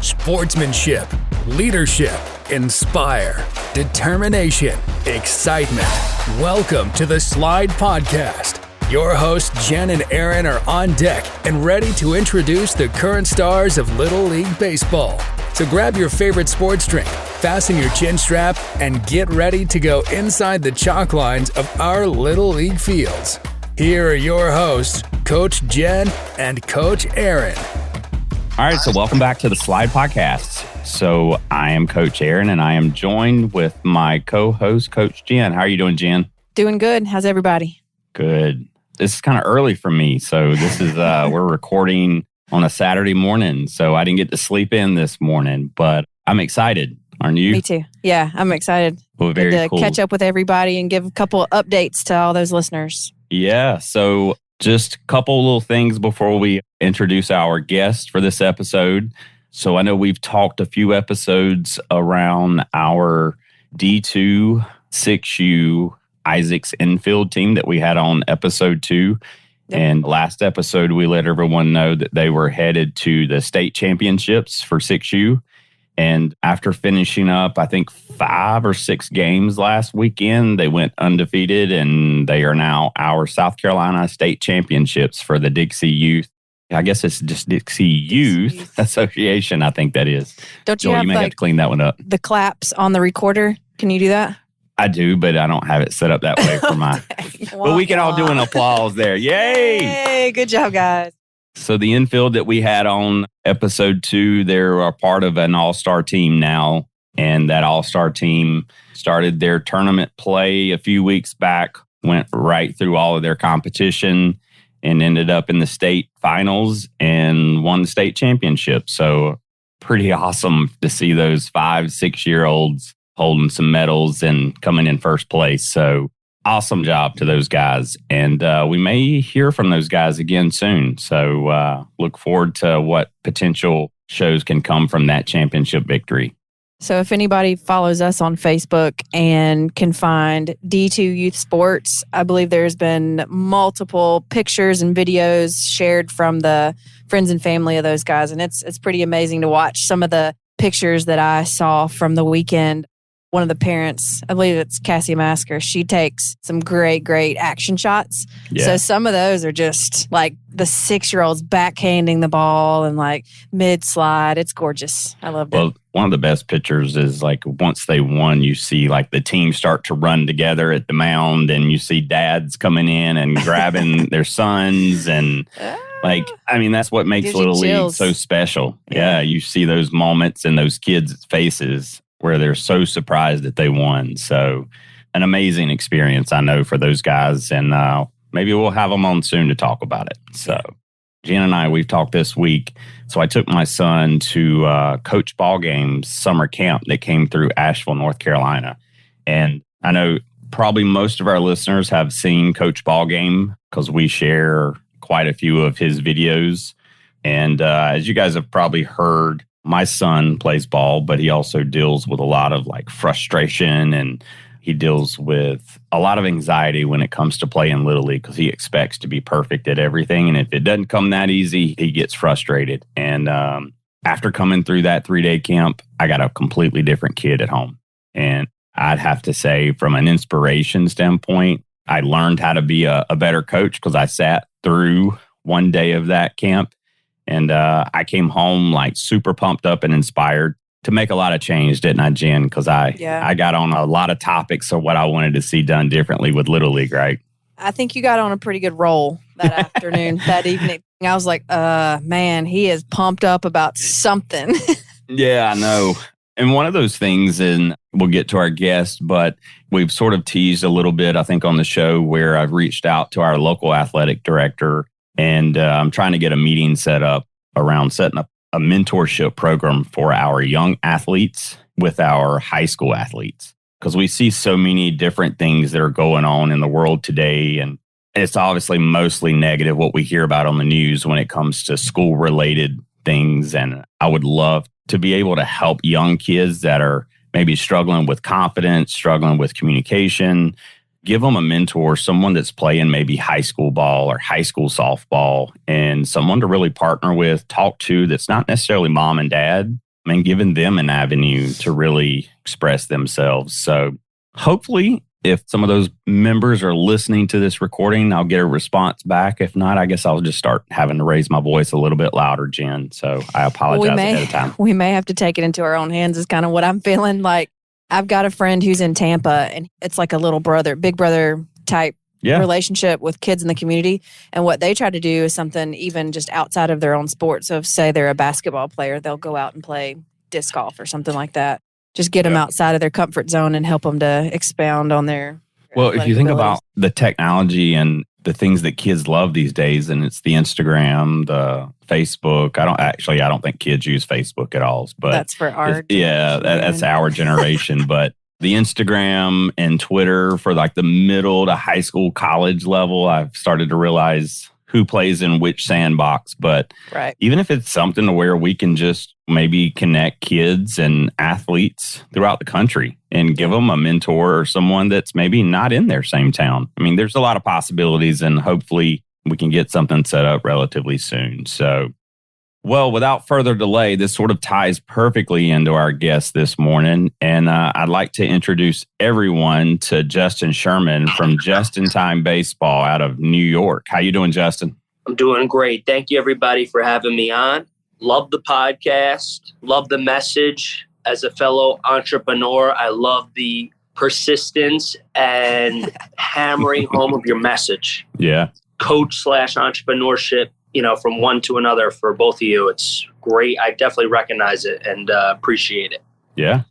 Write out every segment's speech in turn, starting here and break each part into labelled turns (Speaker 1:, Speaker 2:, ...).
Speaker 1: Sportsmanship, leadership, inspire, determination, excitement. Welcome to the Slide Podcast. Your hosts, Jen and Aaron, are on deck and ready to introduce the current stars of Little League Baseball. So grab your favorite sports drink, fasten your chin strap, and get ready to go inside the chalk lines of our Little League fields. Here are your hosts, Coach Jen and Coach Aaron.
Speaker 2: All right, so welcome back to the Slide Podcast. So I am Coach Aaron, and I am joined with my co-host, Coach Jen. How are you doing, Jen?
Speaker 3: Doing good. How's everybody?
Speaker 2: Good. This is kind of early for me. So this is, we're recording on a Saturday morning. So I didn't get to sleep in this morning, but I'm excited. Aren't you?
Speaker 3: Me too. Yeah, I'm excited.
Speaker 2: Well, very
Speaker 3: Good to
Speaker 2: cool.
Speaker 3: catch up with everybody and give a couple of updates to all those listeners.
Speaker 2: Yeah. So just a couple little things before we introduce our guest for this episode. So I know we've talked a few episodes around our D2 6U Isaacs infield team that we had on episode 2. Yep. And last episode, we let everyone know that they were headed to the state championships for 6U. And after finishing up, I think 5 or 6 games last weekend, they went undefeated, and they are now our South Carolina state championships for the Dixie Youth. I guess it's just Dixie Youth Association, I think that is.
Speaker 3: Don't you
Speaker 2: Joel,
Speaker 3: have
Speaker 2: you may have to clean that one up.
Speaker 3: The claps on the recorder? Can you do that?
Speaker 2: I do, but I don't have it set up that way for my... But we can all do an applause there. Yay!
Speaker 3: Hey, good job, guys.
Speaker 2: So the infield that we had on episode 2, they're a part of an all-star team now. And that all-star team started their tournament play a few weeks back, went right through all of their competition, and ended up in the state finals and won the state championship. So pretty awesome to see those 5-6-year-olds holding some medals and coming in first place. So awesome job to those guys. And we may hear from those guys again soon. So look forward to what potential shows can come from that championship victory.
Speaker 3: So if anybody follows us on Facebook and can find D2 Youth Sports, I believe there's been multiple pictures and videos shared from the friends and family of those guys. And it's pretty amazing to watch some of the pictures that I saw from the weekend. One of the parents, I believe it's Cassie Masker, she takes some great action shots. Yeah. So some of those are just like the 6-year-olds backhanding the ball and like mid-slide. It's gorgeous. I loved it.
Speaker 2: Well, one of the best pictures is like once they won, you see like the team start to run together at the mound, and you see dads coming in and grabbing their sons. And like, I mean, that's what makes Little League so special. Yeah, you see those moments in those kids' faces where they're so surprised that they won. So an amazing experience, I know, for those guys. And maybe we'll have them on soon to talk about it. So Jen and I, we've talked this week. So I took my son to Coach Ball Games summer camp that came through Asheville, North Carolina. And I know probably most of our listeners have seen Coach Ball Game because we share quite a few of his videos. And as you guys have probably heard, my son plays ball, but he also deals with a lot of like frustration, and he deals with a lot of anxiety when it comes to playing Little League because he expects to be perfect at everything. And if it doesn't come that easy, he gets frustrated. And after coming through that 3-day camp, I got a completely different kid at home. And I'd have to say, from an inspiration standpoint, I learned how to be a better coach because I sat through one day of that camp. And I came home like super pumped up and inspired to make a lot of change, didn't I, Jen? Because I got on a lot of topics of what I wanted to see done differently with Little League, right?
Speaker 3: I think you got on a pretty good roll that afternoon, that evening. I was like, man, he is pumped up about something.
Speaker 2: Yeah, I know. And one of those things, and we'll get to our guest, but we've sort of teased a little bit, I think, on the show where I've reached out to our local athletic director. And I'm trying to get a meeting set up around setting up a mentorship program for our young athletes with our high school athletes. Because we see so many different things that are going on in the world today. And it's obviously mostly negative what we hear about on the news when it comes to school-related things. And I would love to be able to help young kids that are maybe struggling with confidence, struggling with communication, give them a mentor, someone that's playing maybe high school ball or high school softball, and someone to really partner with, talk to, that's not necessarily mom and dad, and giving them an avenue to really express themselves. So hopefully, if some of those members are listening to this recording, I'll get a response back. If not, I guess I'll just start having to raise my voice a little bit louder, Jen. So I apologize ahead of time.
Speaker 3: We may have to take it into our own hands is kind of what I'm feeling like. I've got a friend who's in Tampa, and it's like a little brother, big brother type relationship with kids in the community. And what they try to do is something even just outside of their own sport. So if, say, they're a basketball player, they'll go out and play disc golf or something like that. Just get them outside of their comfort zone and help them to expound on their
Speaker 2: Well, if you think about the technology and the things that kids love these days, and it's the Instagram, the Facebook. I don't think kids use Facebook at all. But
Speaker 3: that's for our
Speaker 2: that's our generation. But the Instagram and Twitter for like the middle to high school, college level, I've started to realize who plays in which sandbox. But even if it's something to where we can just maybe connect kids and athletes throughout the country and give them a mentor or someone that's maybe not in their same town. I mean, there's a lot of possibilities, and hopefully we can get something set up relatively soon. So, well, without further delay, this sort of ties perfectly into our guest this morning. And I'd like to introduce everyone to Justin Sherman from JustinTime Baseball out of New York. How you doing, Justin?
Speaker 4: I'm doing great. Thank you, everybody, for having me on. Love the podcast. Love the message. As a fellow entrepreneur, I love the persistence and hammering home of your message.
Speaker 2: Yeah.
Speaker 4: Coach/entrepreneurship, from one to another for both of you. It's great. I definitely recognize it and appreciate it.
Speaker 2: Yeah.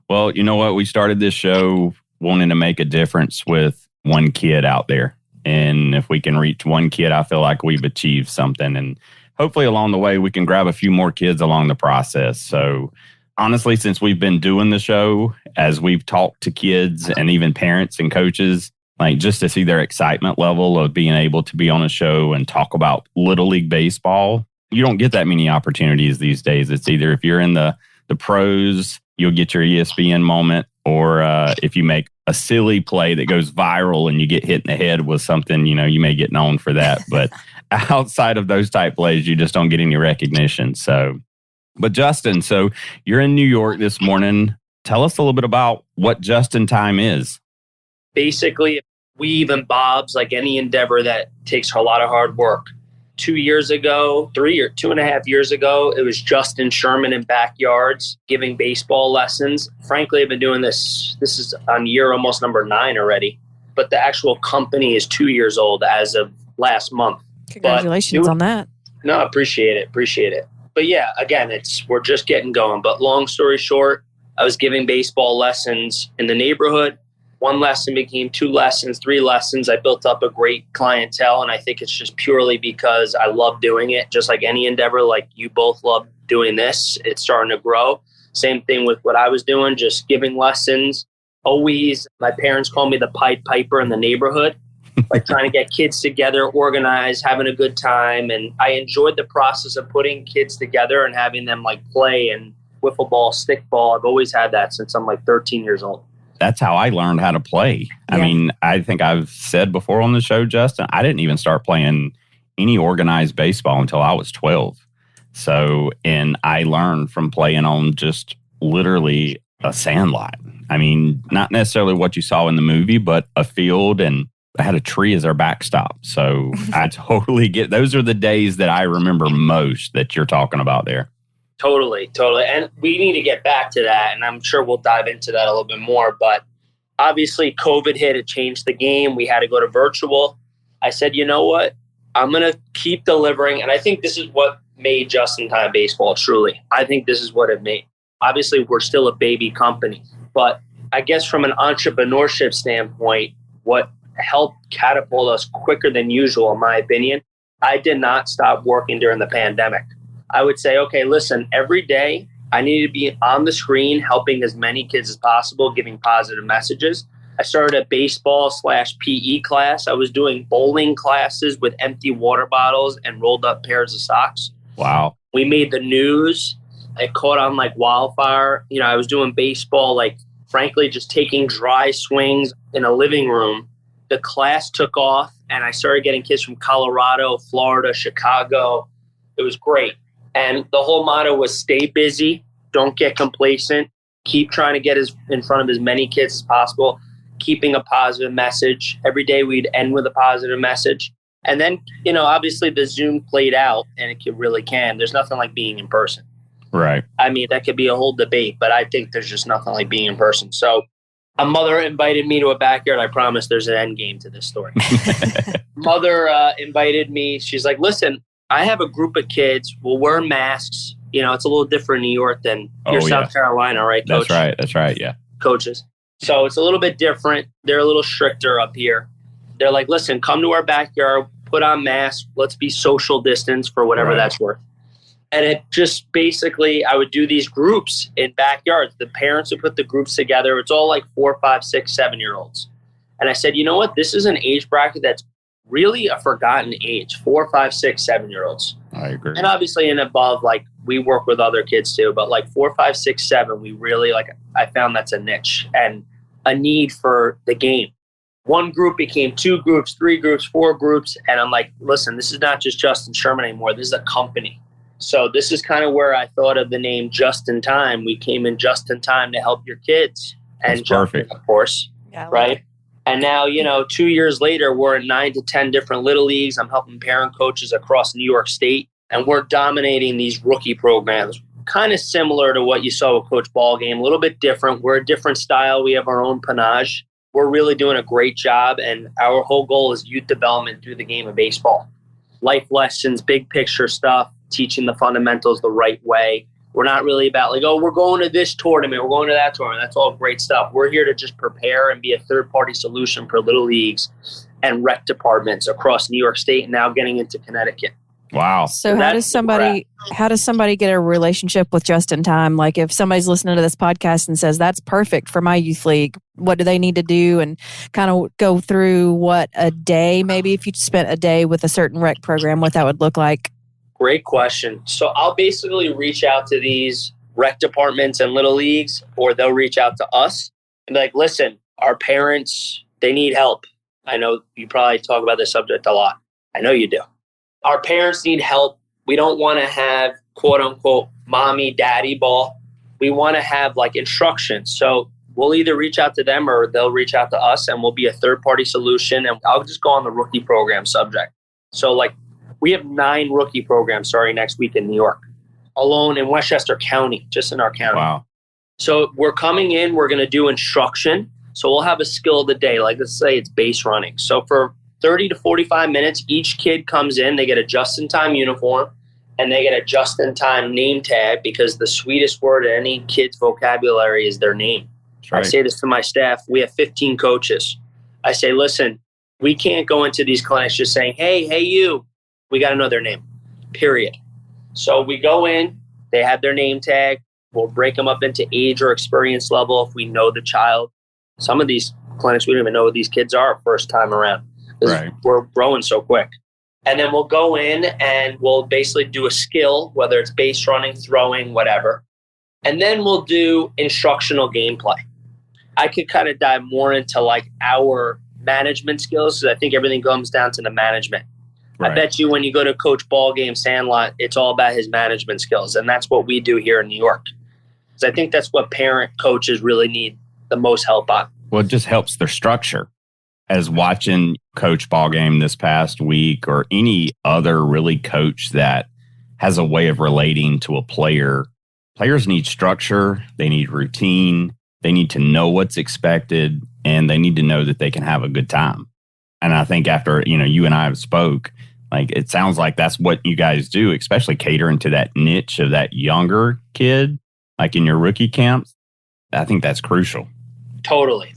Speaker 2: Well, you know what? We started this show wanting to make a difference with one kid out there. And if we can reach one kid, I feel like we've achieved something. And hopefully along the way, we can grab a few more kids along the process. So honestly, since we've been doing the show, as we've talked to kids and even parents and coaches, like just to see their excitement level of being able to be on a show and talk about Little League Baseball, you don't get that many opportunities these days. It's either if you're in the pros, you'll get your ESPN moment, or if you make a silly play that goes viral and you get hit in the head with something, you may get known for that. But outside of those type plays, you just don't get any recognition. So, but Justin, so you're in New York this morning. Tell us a little bit about what JustinTime is.
Speaker 4: Basically, weave and bobs, like any endeavor that takes a lot of hard work. 2 years ago, 2.5 years ago, it was Justin Sherman in backyards giving baseball lessons. Frankly, I've been doing this. This is on year almost number 9 already. But the actual company is 2 years old as of last month.
Speaker 3: Congratulations on that.
Speaker 4: No, appreciate it. But yeah, again, we're just getting going. But long story short, I was giving baseball lessons in the neighborhood. 1 lesson became 2 lessons, 3 lessons. I built up a great clientele, and I think it's just purely because I love doing it. Just like any endeavor, like you both love doing this, it's starting to grow. Same thing with what I was doing, just giving lessons. Always, my parents call me the Pied Piper in the neighborhood, like trying to get kids together, organized, having a good time. And I enjoyed the process of putting kids together and having them like play and wiffle ball, stickball. I've always had that since I'm like 13 years old.
Speaker 2: That's how I learned how to play. Yeah. I mean, I think I've said before on the show, Justin, I didn't even start playing any organized baseball until I was 12. So, and I learned from playing on just literally a sandlot. I mean, not necessarily what you saw in the movie, but a field, and I had a tree as our backstop. So I totally get, those are the days that I remember most that you're talking about there.
Speaker 4: Totally. And we need to get back to that. And I'm sure we'll dive into that a little bit more. But obviously, COVID hit. It changed the game. We had to go to virtual. I said, you know what? I'm going to keep delivering. And I think this is what made JustinTime Baseball truly. I think this is what it made. Obviously, we're still a baby company. But I guess from an entrepreneurship standpoint, what helped catapult us quicker than usual, in my opinion, I did not stop working during the pandemic. I would say, okay, listen, every day I need to be on the screen helping as many kids as possible, giving positive messages. I started a baseball/PE class. I was doing bowling classes with empty water bottles and rolled up pairs of socks.
Speaker 2: Wow.
Speaker 4: We made the news. It caught on like wildfire. I was doing baseball, like frankly, just taking dry swings in a living room. The class took off and I started getting kids from Colorado, Florida, Chicago. It was great. And the whole motto was stay busy, don't get complacent. Keep trying to get in front of as many kids as possible, keeping a positive message. Every day we'd end with a positive message. And then, obviously the Zoom played out, and it really can. There's nothing like being in person.
Speaker 2: Right.
Speaker 4: I mean, that could be a whole debate, but I think there's just nothing like being in person. So a mother invited me to a backyard. I promise there's an end game to this story. Mother invited me. She's like, listen, I have a group of kids. We'll wear masks. It's a little different in New York than South Carolina, right, Coach?
Speaker 2: That's right, yeah.
Speaker 4: Coaches. So it's a little bit different. They're a little stricter up here. They're like, listen, come to our backyard, put on masks. Let's be social distance for whatever that's worth. And it just basically, I would do these groups in backyards. The parents would put the groups together. It's all like 4, 5, 6, 7-year-olds. And I said, you know what? This is an age bracket that's really a forgotten age, 4, 5, 6, 7-year-olds.
Speaker 2: I agree.
Speaker 4: And obviously and above, like we work with other kids too, but like 4, 5, 6, 7, we really I found that's a niche and a need for the game. One group became 2 groups, 3 groups, 4 groups. And I'm like, listen, this is not just Justin Sherman anymore. This is a company. So this is kind of where I thought of the name JustinTime. We came in just in time to help your kids. And
Speaker 2: that's perfect.
Speaker 4: Of course, right? And now, 2 years later, we're in 9 to 10 different little leagues. I'm helping parent coaches across New York State. And we're dominating these rookie programs. Kind of similar to what you saw with Coach Ballgame. A little bit different. We're a different style. We have our own panache. We're really doing a great job. And our whole goal is youth development through the game of baseball. Life lessons, big picture stuff. Teaching the fundamentals the right way. We're not really about we're going to this tournament, we're going to that tournament. That's all great stuff. We're here to just prepare and be a third-party solution for little leagues and rec departments across New York State and now getting into Connecticut.
Speaker 2: Wow.
Speaker 3: So how does somebody get a relationship with JustinTime? Like if somebody's listening to this podcast and says, that's perfect for my youth league, what do they need to do? And kind of go through what a day, maybe if you spent a day with a certain rec program, what that would look like.
Speaker 4: Great question. So I'll basically reach out to these rec departments and little leagues, or they'll reach out to us and be like, listen, our parents, they need help. I know you probably talk about this subject a lot. I know you do. Our parents need help. We don't want to have quote unquote mommy, daddy ball. We want to have instructions. So we'll either reach out to them or they'll reach out to us and we'll be a third party solution. And I'll just go on the rookie program subject. So we have 9 rookie programs starting next week in New York, alone in Westchester County, just in our county.
Speaker 2: Wow.
Speaker 4: So we're coming in, we're going to do instruction. So we'll have a skill of the day. Let's say it's base running. So for 30 to 45 minutes, each kid comes in, they get a JustinTime uniform and they get a JustinTime name tag because the sweetest word in any kid's vocabulary is their name. Right. I say this to my staff. We have 15 coaches. I say, listen, we can't go into these clinics just saying, hey, you. We got to know their name, period. So we go in, they have their name tag. We'll break them up into age or experience level if we know the child. Some of these clinics, we don't even know who these kids are first time around.
Speaker 2: Right.
Speaker 4: We're growing so quick. And then we'll go in and we'll basically do a skill, whether it's base running, throwing, whatever. And then we'll do instructional gameplay. I could kind of dive more into our management skills because I think everything comes down to the management. Right. I bet you when you go to Coach Ballgame Sandlot, it's all about his management skills. And that's what we do here in New York. So I think that's what parent coaches really need the most help on.
Speaker 2: Well, it just helps their structure. As watching Coach Ballgame this past week or any other really coach that has a way of relating to a player, players need structure, they need routine, they need to know what's expected, and they need to know that they can have a good time. And I think after, you and I have spoke, it sounds like that's what you guys do, especially catering to that niche of that younger kid, in your rookie camps. I think that's crucial.
Speaker 4: Totally.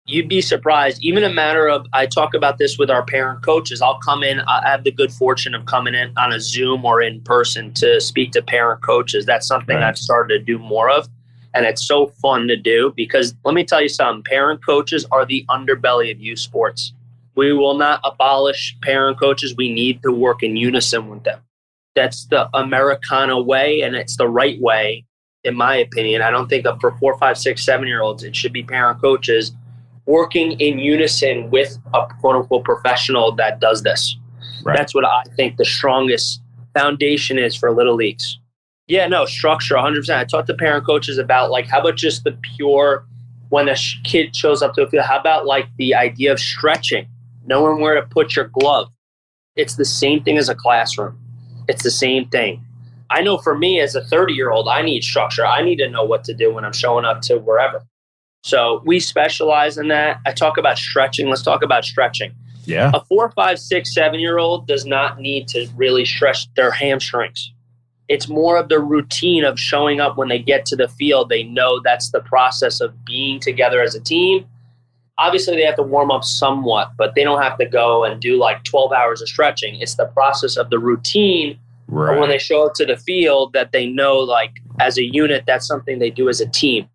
Speaker 4: You'd be surprised. Even a matter of, I talk about this with our parent coaches. I'll come in, I have the good fortune of coming in on a Zoom or in person to speak to parent coaches. That's something I've started to do more of. And it's so fun to do because let me tell you something, parent coaches are the underbelly of youth sports. We will not abolish parent coaches. We need to work in unison with them. That's the Americana way, and it's the right way, in my opinion. I don't think for 4, 5, 6, 7-year-olds, it should be parent coaches working in unison with a quote-unquote professional that does this. Right. That's what I think the strongest foundation is for little leagues. Yeah, no, structure 100%. I talk to parent coaches about like, how about just the pure, when a kid shows up to a field, how about like the idea of stretching, knowing where to put your glove? It's the same thing as a classroom. It's the same thing. I know for me as a 30-year-old, I need structure. I need to know what to do when I'm showing up to wherever. So we specialize in that. I talk about stretching. Let's talk about stretching.
Speaker 2: Yeah.
Speaker 4: A 4, 5, 6, 7-year-old does not need to really stretch their hamstrings. It's more of the routine of showing up when they get to the field. They know that's the process of being together as a team. Obviously, they have to warm up somewhat, but they don't have to go and do like 12 hours of stretching. It's the process of the routine.
Speaker 2: Right.
Speaker 4: When they show up to the field that they know, like, as a unit, that's something they do as a team.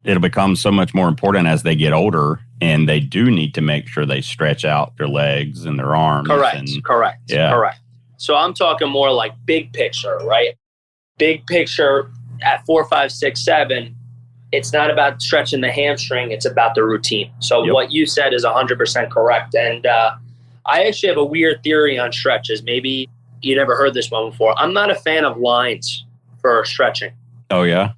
Speaker 2: It'll become so much more important as they get older, and they do need to make sure they stretch out their legs and their arms.
Speaker 4: Correct. So I'm talking more like big picture, right? Big picture at 4, 5, 6, 7, it's not about stretching the hamstring. It's about the routine. So What you said is 100% correct. And I actually have a weird theory on stretches. Maybe you never heard this one before. I'm not a fan of lines for stretching.
Speaker 2: Oh, yeah?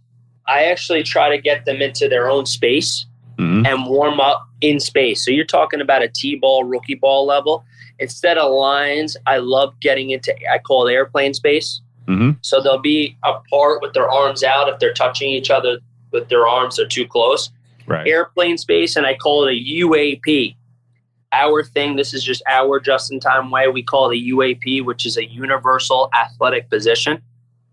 Speaker 4: I actually try to get them into their own space and warm up in space. So you're talking about a T-ball, rookie ball level. Instead of lines, I love getting into, I call it airplane space.
Speaker 2: Mm-hmm.
Speaker 4: So they'll be apart with their arms out. If they're touching each other with their arms, they're too close.
Speaker 2: Right.
Speaker 4: Airplane space, and I call it a UAP. Our thing, this is just our JustinTime way. We call it a UAP, which is a universal athletic position.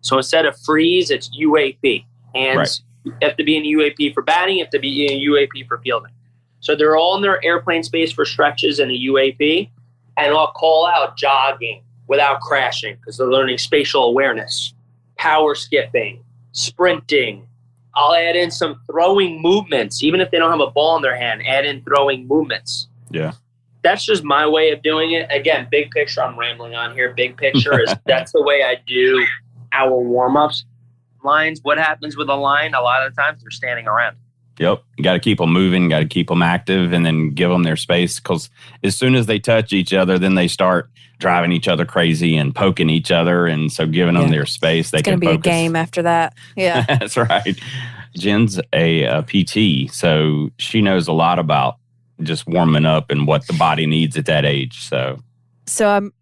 Speaker 4: So instead of freeze, it's UAP. Hands have to be in UAP for batting, have to be in UAP for fielding. So they're all in their airplane space for stretches in a UAP. And I'll call out jogging without crashing because they're learning spatial awareness, power skipping, sprinting. I'll add in some throwing movements. Even if they don't have a ball in their hand, add in throwing movements.
Speaker 2: Yeah.
Speaker 4: That's just my way of doing it. Again, big picture, I'm rambling on here. Big picture is that's the way I do our warm-ups. Lines, what happens with a line? A lot of the times they're standing around.
Speaker 2: Yep. You got to keep them moving, got to keep them active, and then give them their space because as soon as they touch each other, then they start driving each other crazy and poking each other. And so giving them their space, they can focus.
Speaker 3: It's going to be a game after that. Yeah.
Speaker 2: That's right. Jen's a PT, so she knows a lot about just warming up and what the body needs at that age. So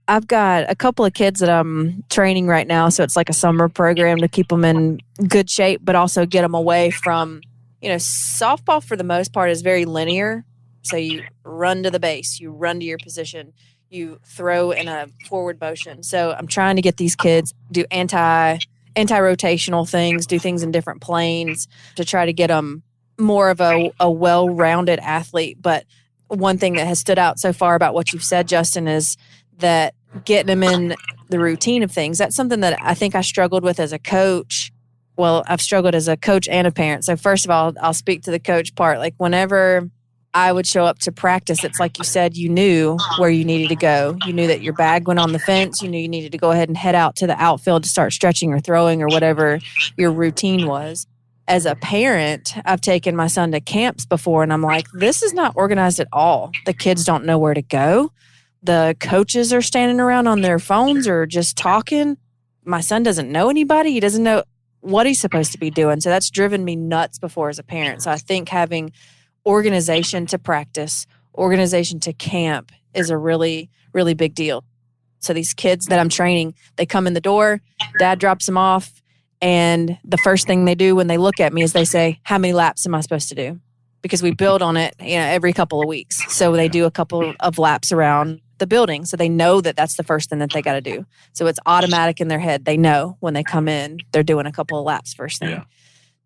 Speaker 3: I've got a couple of kids that I'm training right now. So it's like a summer program to keep them in good shape, but also get them away from, softball for the most part is very linear. So you run to the base, you run to your position, you throw in a forward motion. So I'm trying to get these kids do anti-rotational things, do things in different planes to try to get them more of a well-rounded athlete. But one thing that has stood out so far about what you've said, Justin, is that getting them in the routine of things. That's something that I think I struggled with as a coach. Well, I've struggled as a coach and a parent. So first of all, I'll speak to the coach part. Like whenever I would show up to practice, it's like you said, you knew where you needed to go. You knew that your bag went on the fence. You knew you needed to go ahead and head out to the outfield to start stretching or throwing or whatever your routine was. As a parent, I've taken my son to camps before, and I'm like, this is not organized at all. The kids don't know where to go. The coaches are standing around on their phones or just talking. My son doesn't know anybody. He doesn't know what he's supposed to be doing. So that's driven me nuts before as a parent. So I think having organization to practice, organization to camp is a really, really big deal. So these kids that I'm training, they come in the door, dad drops them off, and the first thing they do when they look at me is they say, how many laps am I supposed to do? Because we build on it every couple of weeks. So they do a couple of laps around the building. So they know that that's the first thing that they got to do. So it's automatic in their head. They know when they come in, they're doing a couple of laps first thing.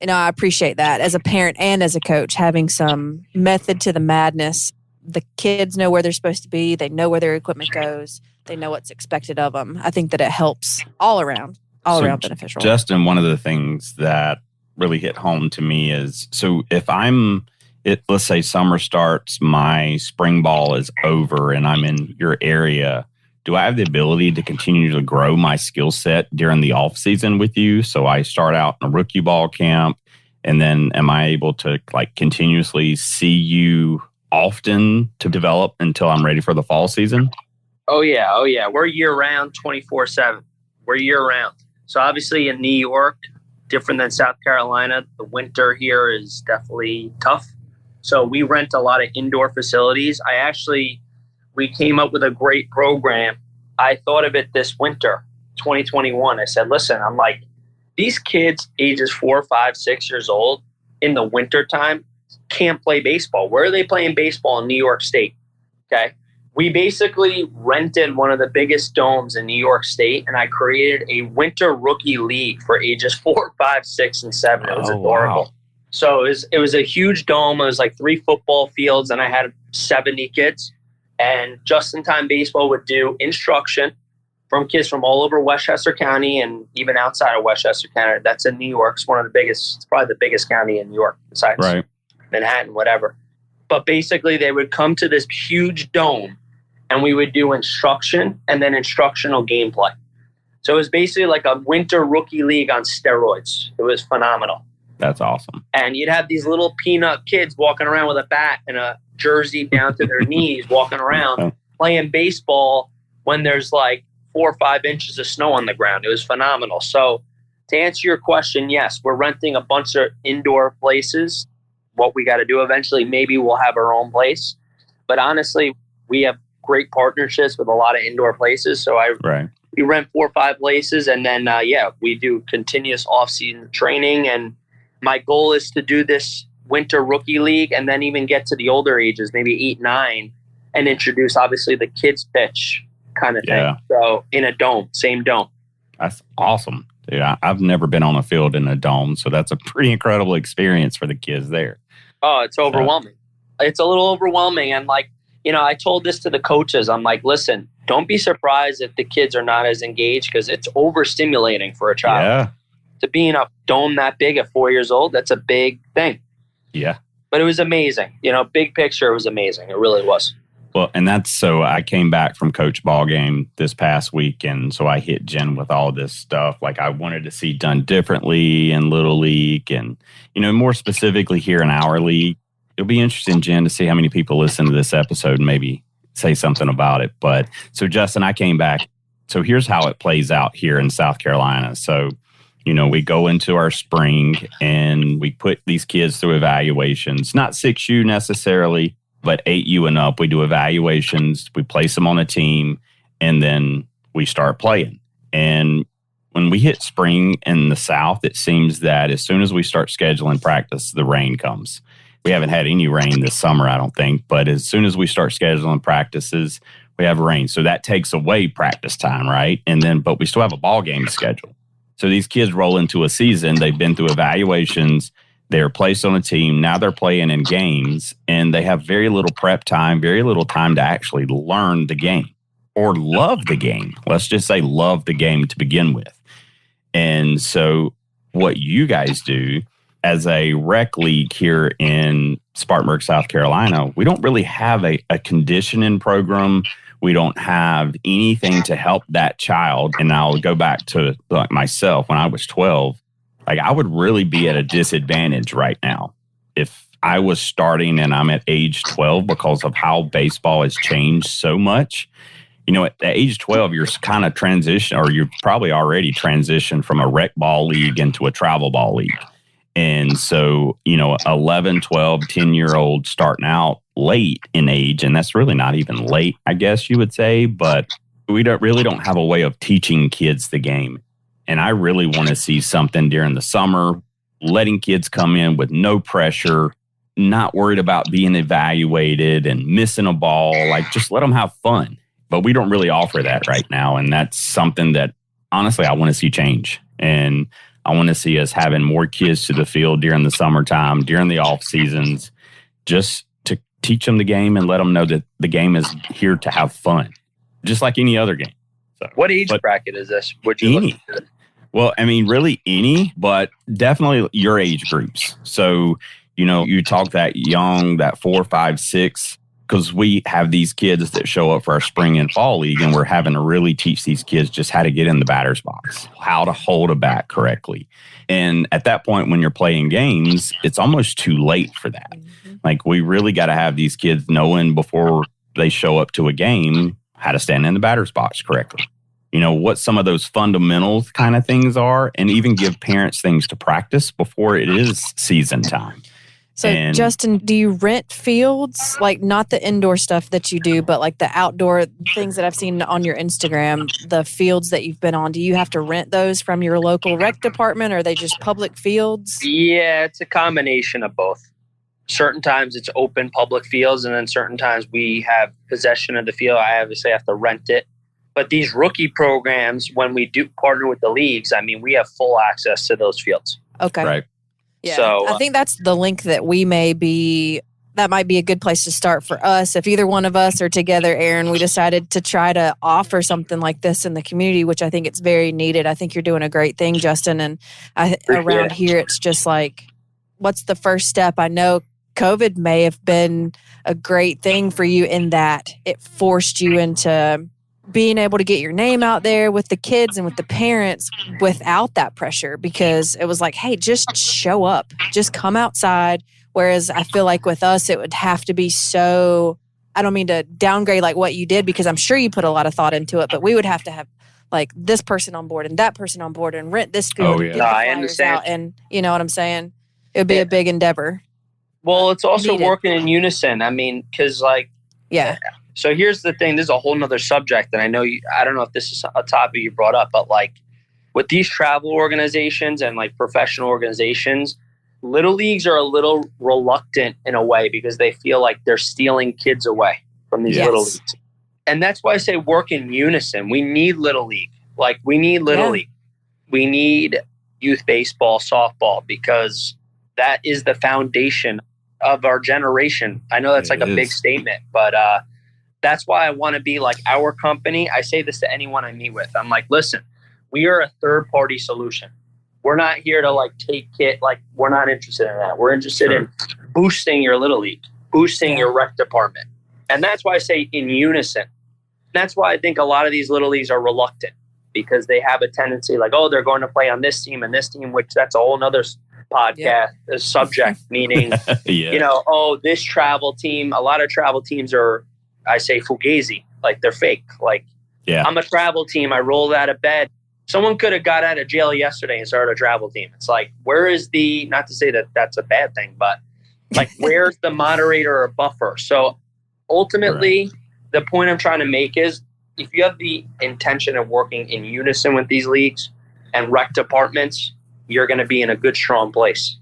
Speaker 3: Yeah. I appreciate that as a parent and as a coach, having some method to the madness. The kids know where they're supposed to be. They know where their equipment goes. They know what's expected of them. I think that it helps all around beneficial.
Speaker 2: Justin, one of the things that really hit home to me is, so if let's say summer starts, my spring ball is over and I'm in your area, do I have the ability to continue to grow my skill set during the off season with you? So I start out in a rookie ball camp, and then am I able to continuously see you often to develop until I'm ready for the fall season?
Speaker 4: Oh yeah. We're year round, 24/7. We're year round. So obviously in New York, different than South Carolina, the winter here is definitely tough. So we rent a lot of indoor facilities. We came up with a great program. I thought of it this winter, 2021. I said, listen, I'm like, these kids ages 4, 5, 6 years old in the wintertime can't play baseball. Where are they playing baseball in New York State? Okay. We basically rented one of the biggest domes in New York State, and I created a winter rookie league for ages 4, 5, 6, and 7. It was adorable. Wow. So it was a huge dome. It was like 3 football fields, and I had 70 kids. And JustinTime Baseball would do instruction from kids from all over Westchester County and even outside of Westchester County. That's in New York. It's it's probably the biggest county in New York besides Manhattan, whatever. But basically they would come to this huge dome and we would do instruction and then instructional gameplay. So it was basically like a winter rookie league on steroids. It was phenomenal.
Speaker 2: That's awesome.
Speaker 4: And you'd have these little peanut kids walking around with a bat and a jersey down to their knees, walking around playing baseball when there's like 4 or 5 inches of snow on the ground. It was phenomenal. So to answer your question, yes, we're renting a bunch of indoor places. What we got to do eventually, maybe we'll have our own place. But honestly, we have great partnerships with a lot of indoor places. So we rent 4 or 5 places, and then we do continuous off-season training. And my goal is to do this winter rookie league and then even get to the older ages, maybe 8, 9, and introduce obviously the kids pitch kind of thing. So in a dome, same dome.
Speaker 2: That's awesome. Dude, I've never been on a field in a dome, so that's a pretty incredible experience for the kids there.
Speaker 4: Oh, it's overwhelming. It's a little overwhelming. And I told this to the coaches. I'm like, listen, don't be surprised if the kids are not as engaged because it's overstimulating for a child.
Speaker 2: Yeah.
Speaker 4: To be in a dome that big at 4 years old, that's a big thing.
Speaker 2: Yeah.
Speaker 4: But it was amazing. Big picture, it was amazing. It really was.
Speaker 2: Well, and so I came back from coach ball game this past week, and so I hit Jen with all this stuff like I wanted to see done differently in Little League and, more specifically here in our league. It'll be interesting, Jen, to see how many people listen to this episode and maybe say something about it. But so, Justin, I came back. So here's how it plays out here in South Carolina. So, we go into our spring and we put these kids through evaluations, not 6U necessarily, but 8U and up. We do evaluations, we place them on a team, and then we start playing. And when we hit spring in the South, it seems that as soon as we start scheduling practice, the rain comes. We haven't had any rain this summer, I don't think, but as soon as we start scheduling practices, we have rain. So that takes away practice time, right? But we still have a ball game schedule. So these kids roll into a season, they've been through evaluations, they're placed on a team, now they're playing in games, and they have very little prep time, very little time to actually learn the game or love the game. Let's just say love the game to begin with. And so what you guys do as a rec league here in Spartanburg, South Carolina, we don't really have a conditioning program. We don't have anything to help that child. And I'll go back to like myself when I was 12. Like I would really be at a disadvantage right now if I was starting and I'm at age 12 because of how baseball has changed so much. At age 12, you're kind of or you've probably already transitioned from a rec ball league into a travel ball league. And so, 11, 12, 10-year-old starting out late in age, and that's really not even late, I guess you would say, but we don't have a way of teaching kids the game. And I really want to see something during the summer, letting kids come in with no pressure, not worried about being evaluated and missing a ball, like just let them have fun. But we don't really offer that right now. And that's something that, honestly, I want to see change. And I want to see us having more kids to the field during the summertime, during the off seasons, just to teach them the game and let them know that the game is here to have fun, just like any other game. So,
Speaker 4: what age bracket is this? Would you
Speaker 2: any? Well, I mean, really any, but definitely your age groups. So, you talk that young, that 4, 5, 6, because we have these kids that show up for our spring and fall league, and we're having to really teach these kids just how to get in the batter's box, how to hold a bat correctly. And at that point, when you're playing games, it's almost too late for that. Mm-hmm. Like, we really got to have these kids knowing before they show up to a game how to stand in the batter's box correctly. what some of those fundamentals kind of things are, and even give parents things to practice before it is season time.
Speaker 3: So, Justin, do you rent fields? Like, not the indoor stuff that you do, but like the outdoor things that I've seen on your Instagram, the fields that you've been on. Do you have to rent those from your local rec department, or are they just public fields?
Speaker 4: Yeah, it's a combination of both. Certain times it's open public fields, and then certain times we have possession of the field. I obviously have to rent it. But these rookie programs, when we do partner with the leagues, I mean, we have full access to those fields.
Speaker 3: Okay.
Speaker 2: Right.
Speaker 3: Yeah,
Speaker 4: so
Speaker 3: I think that's the link that that might be a good place to start for us. If either one of us are together, Aaron, we decided to try to offer something like this in the community, which I think it's very needed. I think you're doing a great thing, Justin. And around here, it's just like, what's the first step? I know COVID may have been a great thing for you in that it forced you into being able to get your name out there with the kids and with the parents without that pressure, because it was like, hey, just show up, just come outside. Whereas I feel like with us, it would have to be so, I don't mean to downgrade like what you did, because I'm sure you put a lot of thought into it, but we would have to have like this person on board and that person on board and rent this field.
Speaker 2: Oh, yeah.
Speaker 3: And get the flyers out, and you know what I'm saying? It would be a big endeavor.
Speaker 4: Well, it's also working in unison. I mean, because so here's the thing. This is a whole nother subject. And I know I don't know if this is a topic you brought up, but like with these travel organizations and like professional organizations, little leagues are a little reluctant in a way because they feel like they're stealing kids away from these little leagues. And that's why I say work in unison. We need little league. Like we need little league. We need youth baseball, softball, because that is the foundation of our generation. I know that's like a big statement, but that's why I want to be like our company. I say this to anyone I meet with. I'm like, listen, we are a third-party solution. We're not here to like take it. Like we're not interested in that. We're interested in boosting your little league, boosting your rec department. And that's why I say in unison. That's why I think a lot of these little leagues are reluctant, because they have a tendency like, oh, they're going to play on this team and this team, which that's a whole nother podcast subject, meaning, this travel team, a lot of travel teams are, I say fugazi, like they're fake. Like I'm a travel team. I rolled out of bed. Someone could have got out of jail yesterday and started a travel team. It's like, where is not to say that that's a bad thing, but like, where's the moderator or buffer? So ultimately, the point I'm trying to make is if you have the intention of working in unison with these leagues and rec departments, you're going to be in a good, strong place.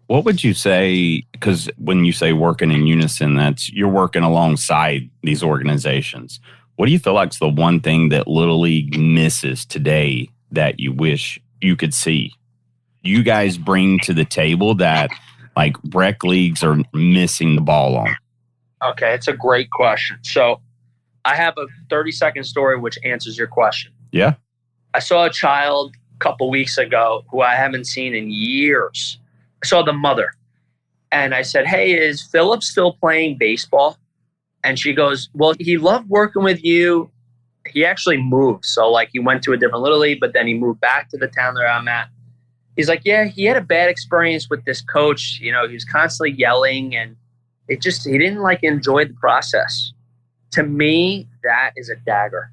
Speaker 2: What would you say, because when you say working in unison, that's you're working alongside these organizations. What do you feel like is the one thing that Little League misses today that you wish you could see? You guys bring to the table that like rec leagues are missing the ball on.
Speaker 4: Okay, it's a great question. So I have a 30-second story which answers your question.
Speaker 2: Yeah.
Speaker 4: I saw a child a couple weeks ago who I haven't seen in years. I saw the mother. And I said, hey, is Philip still playing baseball? And she goes, well, he loved working with you. He actually moved. So like he went to a different Little League, but then he moved back to the town that I'm at. He's like, yeah, he had a bad experience with this coach. You know, he was constantly yelling and he didn't like enjoy the process. To me, that is a dagger.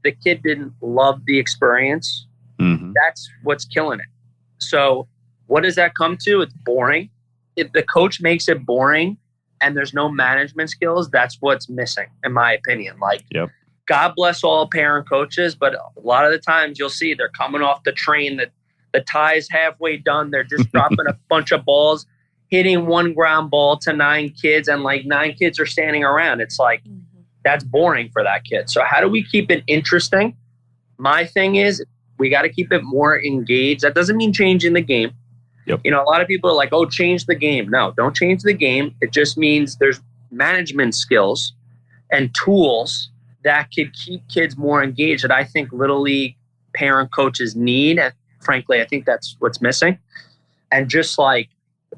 Speaker 4: The kid didn't love the experience. Mm-hmm. That's what's killing it. So what does that come to? It's boring. If the coach makes it boring and there's no management skills, that's what's missing, in my opinion. Like, God bless all parent coaches, but a lot of the times you'll see they're coming off the train, that the tie's halfway done. They're just dropping a bunch of balls, hitting one ground ball to 9 kids, and like 9 kids are standing around. It's like, that's boring for that kid. So how do we keep it interesting? My thing is, we got to keep it more engaged. That doesn't mean changing the game. Yep. You know, a lot of people are like, oh, change the game. No, don't change the game. It just means there's management skills and tools that could keep kids more engaged that I think Little League parent coaches need. And frankly, I think that's what's missing. And just like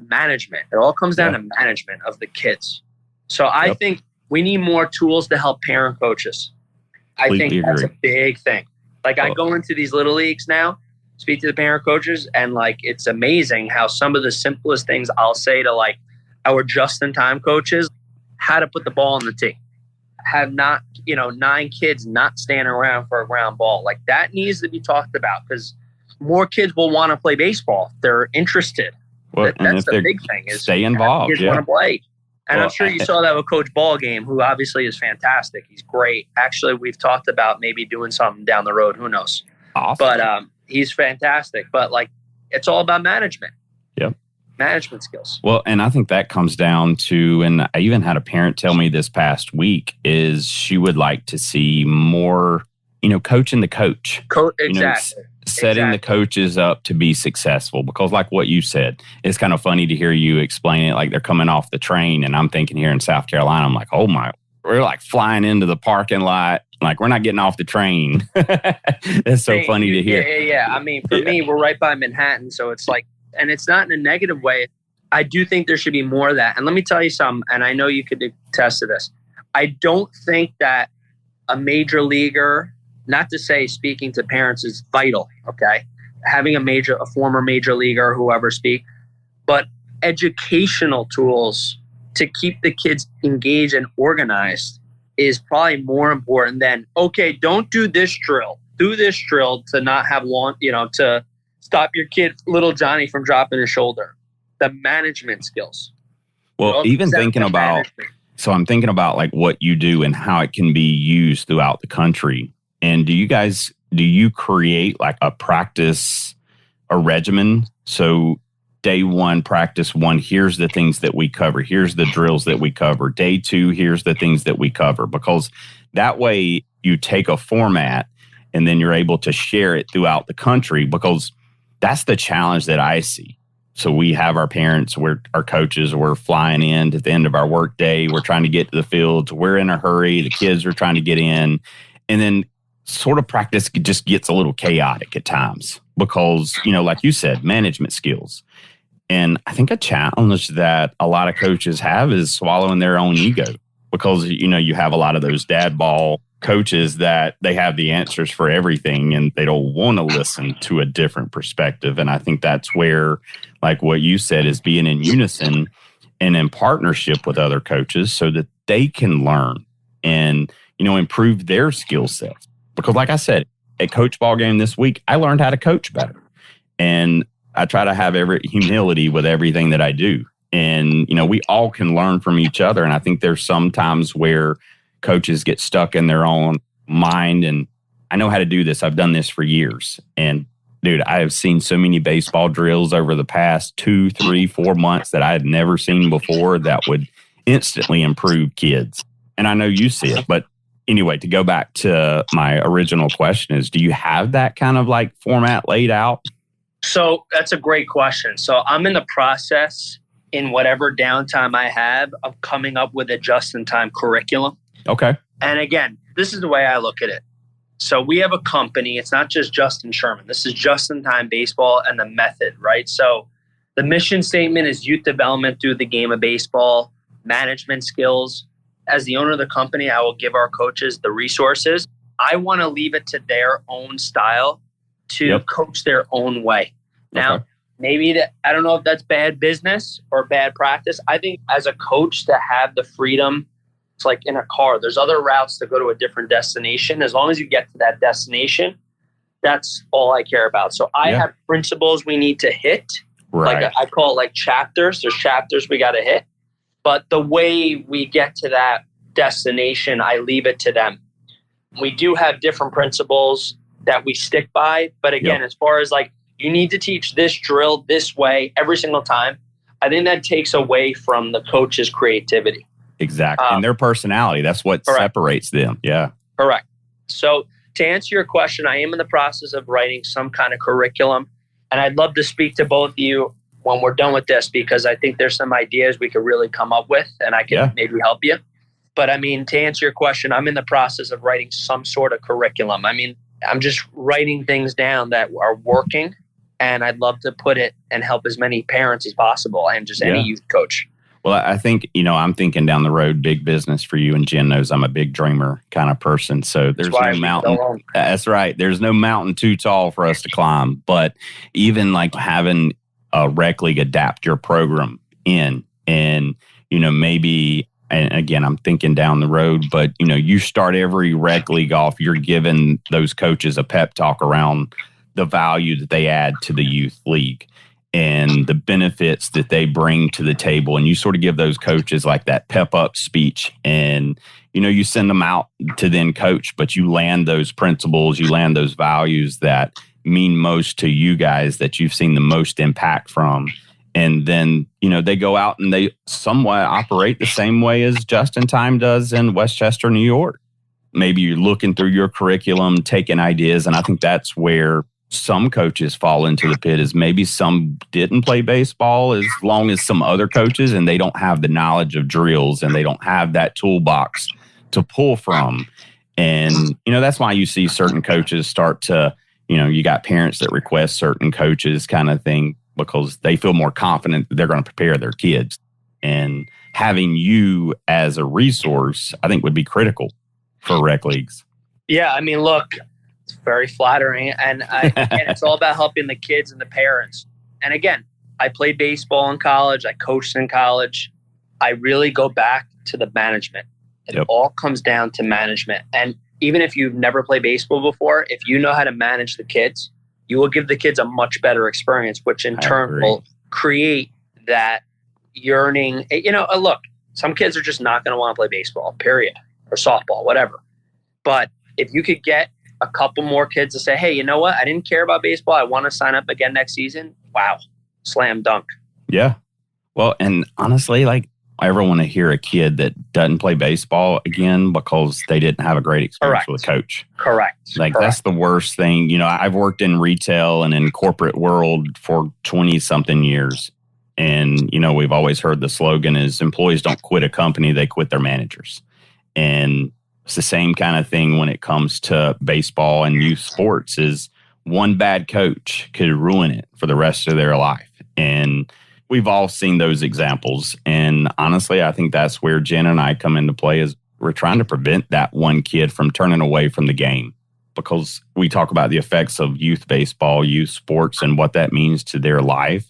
Speaker 4: management, it all comes down to management of the kids. So I think we need more tools to help parent coaches. I think that's a big thing. Like I go into these Little Leagues now, speak to the parent coaches, and like it's amazing how some of the simplest things I'll say to like our JustinTime coaches, how to put the ball on the tee, have not, 9 kids not standing around for a ground ball. Like that needs to be talked about because more kids will want to play baseball. They're interested.
Speaker 2: Well,
Speaker 4: That's the big thing is
Speaker 2: stay involved.
Speaker 4: Kids want to play. And
Speaker 2: well,
Speaker 4: I'm sure you saw that with Coach Ballgame, who obviously is fantastic. He's great. Actually, we've talked about maybe doing something down the road. Who knows?
Speaker 2: Awesome.
Speaker 4: But he's fantastic. But like, it's all about management.
Speaker 2: Yep.
Speaker 4: Management skills.
Speaker 2: Well, and I think that comes down to, and I even had a parent tell me this past week, is she would like to see more, coaching the coach.
Speaker 4: Exactly.
Speaker 2: Setting the coaches up to be successful. Because like what you said, it's kind of funny to hear you explain it like they're coming off the train. And I'm thinking here in South Carolina, I'm like, oh my, we're like flying into the parking lot. Like we're not getting off the train. That's so funny to hear.
Speaker 4: Yeah. I mean, for me, we're right by Manhattan. So it's like, and it's not in a negative way. I do think there should be more of that. And let me tell you something, and I know you could attest to this. I don't think that a major leaguer, not to say speaking to parents is vital, okay? Having a former major leaguer or whoever speak, but educational tools to keep the kids engaged and organized is probably more important than, okay, don't do this drill. Do this drill to not have to stop your kid, little Johnny, from dropping his shoulder. The management skills.
Speaker 2: Well, even thinking about, so I'm thinking about like what you do and how it can be used throughout the country. And do you create like a regimen? So day 1, practice 1, here's the things that we cover. Here's the drills that we cover. Day 2, here's the things that we cover. Because that way you take a format and then you're able to share it throughout the country, because that's the challenge that I see. So we have our parents, our coaches, we're flying in at the end of our work day. We're trying to get to the fields. We're in a hurry. The kids are trying to get in. And then sort of practice just gets a little chaotic at times because, like you said, management skills. And I think a challenge that a lot of coaches have is swallowing their own ego because, you have a lot of those dad ball coaches that they have the answers for everything and they don't want to listen to a different perspective. And I think that's where, like what you said, is being in unison and in partnership with other coaches so that they can learn and, improve their skill sets. Because like I said, at Coach Ball Game this week, I learned how to coach better. And I try to have every humility with everything that I do. And, we all can learn from each other. And I think there's some times where coaches get stuck in their own mind. And I know how to do this. I've done this for years. And dude, I have seen so many baseball drills over the past 2, 3, 4 months that I had never seen before that would instantly improve kids. And I know you see it. But anyway, to go back to my original question is, do you have that kind of like format laid out?
Speaker 4: So that's a great question. So I'm in the process, in whatever downtime I have, of coming up with a JustinTime curriculum.
Speaker 2: Okay.
Speaker 4: And again, this is the way I look at it. So we have a company. It's not just Justin Sherman. This is JustinTime Baseball and the method, right? So the mission statement is youth development through the game of baseball, management skills. As the owner of the company, I will give our coaches the resources. I want to leave it to their own style to coach their own way. Now, maybe I don't know if that's bad business or bad practice. I think as a coach to have the freedom, it's like in a car, there's other routes to go to a different destination. As long as you get to that destination, that's all I care about. So I have principles we need to hit.
Speaker 2: Right.
Speaker 4: Like I call it like chapters. There's chapters we got to hit. But the way we get to that destination, I leave it to them. We do have different principles that we stick by. But again, as far as like, you need to teach this drill this way every single time, I think that takes away from the coach's creativity.
Speaker 2: Exactly. And their personality. That's what separates them. Yeah.
Speaker 4: Correct. So to answer your question, I am in the process of writing some kind of curriculum. And I'd love to speak to both of you when we're done with this, because I think there's some ideas we could really come up with and I can maybe help you. But I mean, to answer your question, I'm in the process of writing some sort of curriculum. I mean, I'm just writing things down that are working, and I'd love to put it and help as many parents as possible and just any youth coach.
Speaker 2: Well, I think, I'm thinking down the road, big business for you, and Jen knows I'm a big dreamer kind of person. So there's no mountain. That's right. There's no mountain too tall for us to climb. But even like having a rec league adapt your program in, and, maybe and again, I'm thinking down the road, but you start every rec league off, you're giving those coaches a pep talk around the value that they add to the youth league and the benefits that they bring to the table. And you sort of give those coaches like that pep up speech, and you send them out to then coach, but you land those principles, you land those values that mean most to you guys, that you've seen the most impact from. And then, they go out and they somewhat operate the same way as JustinTime does in Westchester, New York. Maybe you're looking through your curriculum, taking ideas. And I think that's where some coaches fall into the pit, is maybe some didn't play baseball as long as some other coaches, and they don't have the knowledge of drills and they don't have that toolbox to pull from. And, that's why you see certain coaches start to, you got parents that request certain coaches kind of thing, because they feel more confident that they're going to prepare their kids. And having you as a resource, I think, would be critical for rec leagues.
Speaker 4: Yeah, I mean, look, it's very flattering. And it's all about helping the kids and the parents. And again, I played baseball in college. I coached in college. I really go back to the management. It all comes down to management. And even if you've never played baseball before, if you know how to manage the kids, you will give the kids a much better experience, which in turn will create that yearning. Look, some kids are just not going to want to play baseball, period, or softball, whatever. But if you could get a couple more kids to say, hey, you know what? I didn't care about baseball. I want to sign up again next season. Wow. Slam dunk.
Speaker 2: Yeah. Well, and honestly, I ever want to hear a kid that doesn't play baseball again because they didn't have a great experience with a coach.
Speaker 4: Correct.
Speaker 2: That's the worst thing. I've worked in retail and in corporate world for 20 something years. And, we've always heard the slogan is employees don't quit a company, they quit their managers. And it's the same kind of thing when it comes to baseball and youth sports, is one bad coach could ruin it for the rest of their life. And we've all seen those examples. And honestly, I think that's where Jen and I come into play, is we're trying to prevent that one kid from turning away from the game, because we talk about the effects of youth baseball, youth sports, and what that means to their life.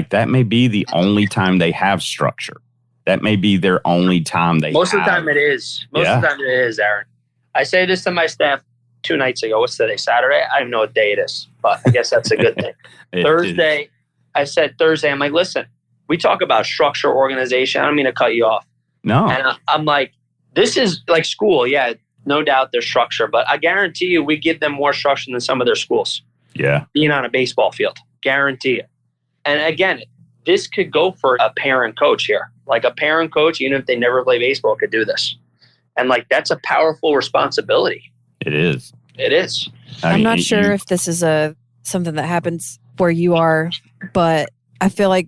Speaker 2: That may be the only time they have structure. That may be their only time they
Speaker 4: Most of the time it is. Most of the time it is, Aaron. I say this to my staff 2 nights ago. What's today? Saturday? I don't know what day it is, but I guess that's a good thing. Thursday. I said Thursday, I'm like, listen, we talk about structure, organization. I don't mean to cut you off.
Speaker 2: No.
Speaker 4: And I'm like, this is like school. Yeah, no doubt there's structure, but I guarantee you we give them more structure than some of their schools.
Speaker 2: Yeah.
Speaker 4: Being on a baseball field. Guarantee it. And again, this could go for a parent coach here. Like a parent coach, even if they never play baseball, could do this. And that's a powerful responsibility.
Speaker 2: It is.
Speaker 4: It is.
Speaker 3: I'm not sure if this is something that happens where you are, but I feel like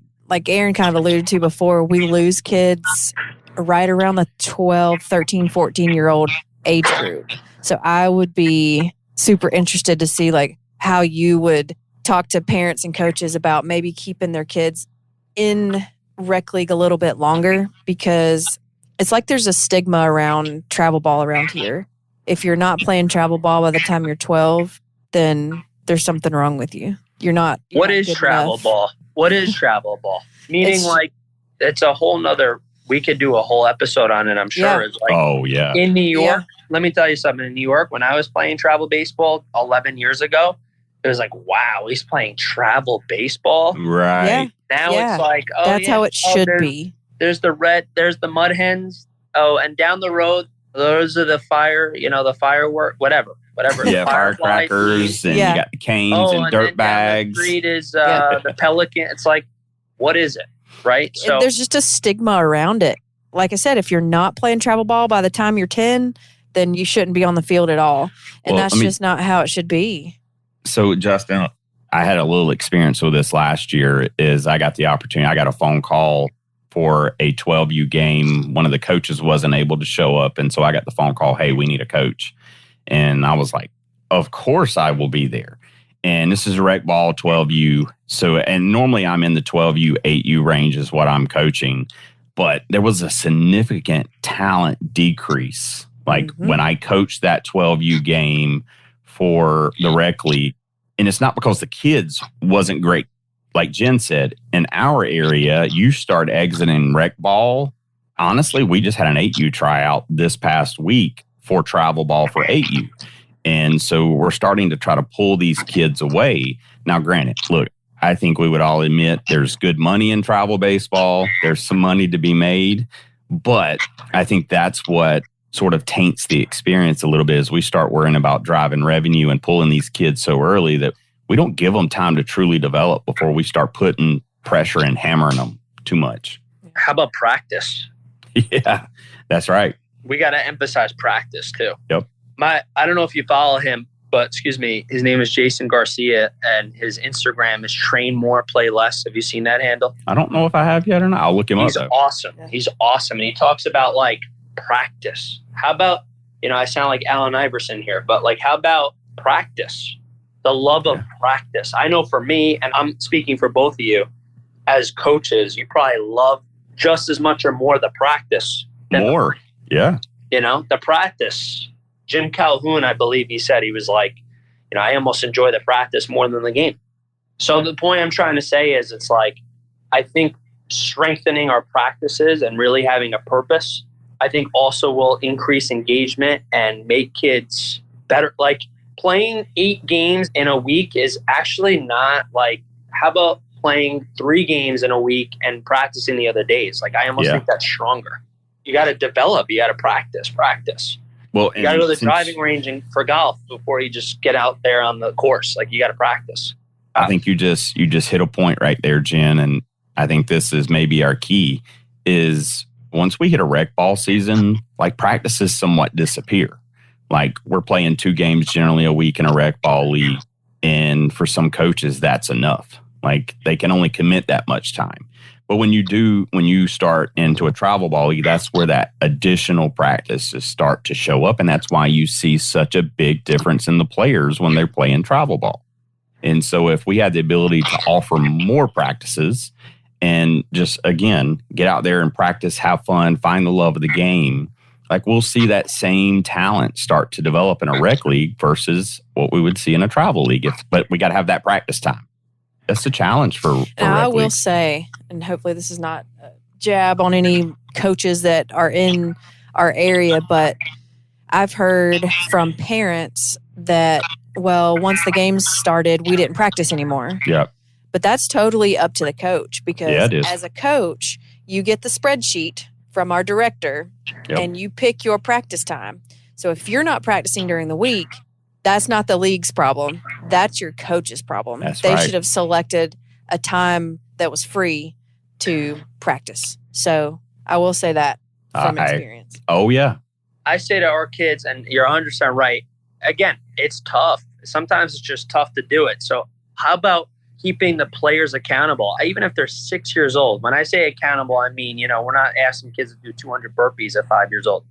Speaker 3: Aaron kind of alluded to before, we lose kids right around the 12, 13, 14-year-old age group. So I would be super interested to see how you would talk to parents and coaches about maybe keeping their kids in rec league a little bit longer, because it's there's a stigma around travel ball around here. If you're not playing travel ball by the time you're 12, then there's something wrong with you. You're not.
Speaker 4: What is travel ball? What is travel ball? Meaning it's a whole nother, we could do a whole episode on it, I'm sure.
Speaker 3: Yeah.
Speaker 4: It's
Speaker 2: oh, yeah.
Speaker 4: In New York, let me tell you something. In New York, when I was playing travel baseball 11 years ago, it was wow, he's playing travel baseball.
Speaker 2: Right.
Speaker 3: Yeah.
Speaker 4: Now it's
Speaker 3: that's how it should be.
Speaker 4: There's the mud hens. Oh, and down the road, those are the the firework, whatever.
Speaker 2: Yeah, firecrackers, and you got the canes and dirt bags.
Speaker 4: The street is the Pelican. It's what is it, right? So
Speaker 3: there's just a stigma around it. Like I said, if you're not playing travel ball by the time you're 10, then you shouldn't be on the field at all. And that's just not how it should be.
Speaker 2: So, Justin, I had a little experience with this last year. I got the opportunity. I got a phone call for a 12U game. One of the coaches wasn't able to show up, and so I got the phone call, hey, we need a coach. And I was like, of course I will be there. And this is a rec ball 12U. So, and normally I'm in the 12U, 8U range is what I'm coaching. But there was a significant talent decrease. When I coached that 12U game for the rec league, and it's not because the kids wasn't great. Like Jen said, in our area, you start exiting rec ball, honestly, we just had an 8U tryout this past week for travel ball for 8U. And so we're starting to try to pull these kids away. Now, granted, look, I think we would all admit there's good money in travel baseball. There's some money to be made. But I think that's what sort of taints the experience a little bit as we start worrying about driving revenue and pulling these kids so early that we don't give them time to truly develop before we start putting pressure and hammering them too much.
Speaker 4: How about practice?
Speaker 2: Yeah, that's right.
Speaker 4: We got to emphasize practice too.
Speaker 2: Yep.
Speaker 4: I don't know if you follow him, but excuse me, his name is Jason Garcia and his Instagram is Train More, Play Less. Have you seen that handle?
Speaker 2: I don't know if I have yet or not. I'll look him up.
Speaker 4: He's awesome. He's awesome. And he talks about like practice. How about, I sound like Allen Iverson here, but like, how about practice? The love of practice. I know for me, and I'm speaking for both of you as coaches, you probably love just as much or more the practice.
Speaker 2: More. Yeah.
Speaker 4: The practice. Jim Calhoun, I believe he said, he was like, I almost enjoy the practice more than the game. So the point I'm trying to say is it's like, I think strengthening our practices and really having a purpose, I think also will increase engagement and make kids better. Like playing 8 games in a week is actually not like, how about playing 3 games in a week and practicing the other days? Like I almost think that's stronger. You got to develop. You got to practice. Well, you got to go to the driving range for golf before you just get out there on the course. Like you got to practice.
Speaker 2: I think you just hit a point right there, Jen. And I think this is maybe our key is once we hit a rec ball season, like practices somewhat disappear. Like we're playing 2 games generally a week in a rec ball league. And for some coaches, that's enough. Like they can only commit that much time. But when you start into a travel ball league, that's where that additional practices start to show up. And that's why you see such a big difference in the players when they're playing travel ball. And so if we had the ability to offer more practices and just, again, get out there and practice, have fun, find the love of the game, like we'll see that same talent start to develop in a rec league versus what we would see in a travel league. But we got to have that practice time. That's the challenge for
Speaker 3: I will say, and hopefully this is not a jab on any coaches that are in our area, but I've heard from parents that, well, once the games started, we didn't practice anymore.
Speaker 2: Yep.
Speaker 3: But that's totally up to the coach because as a coach, you get the spreadsheet from our director and you pick your practice time. So if you're not practicing during the week, that's not the league's problem. That's your coach's problem. They should have selected a time that was free to practice. So I will say that from experience.
Speaker 2: Oh, yeah.
Speaker 4: I say to our kids, and you're 100% right, again, it's tough. Sometimes it's just tough to do it. So how about keeping the players accountable? Even if they're 6 years old. When I say accountable, I mean, we're not asking kids to do 200 burpees at 5 years old.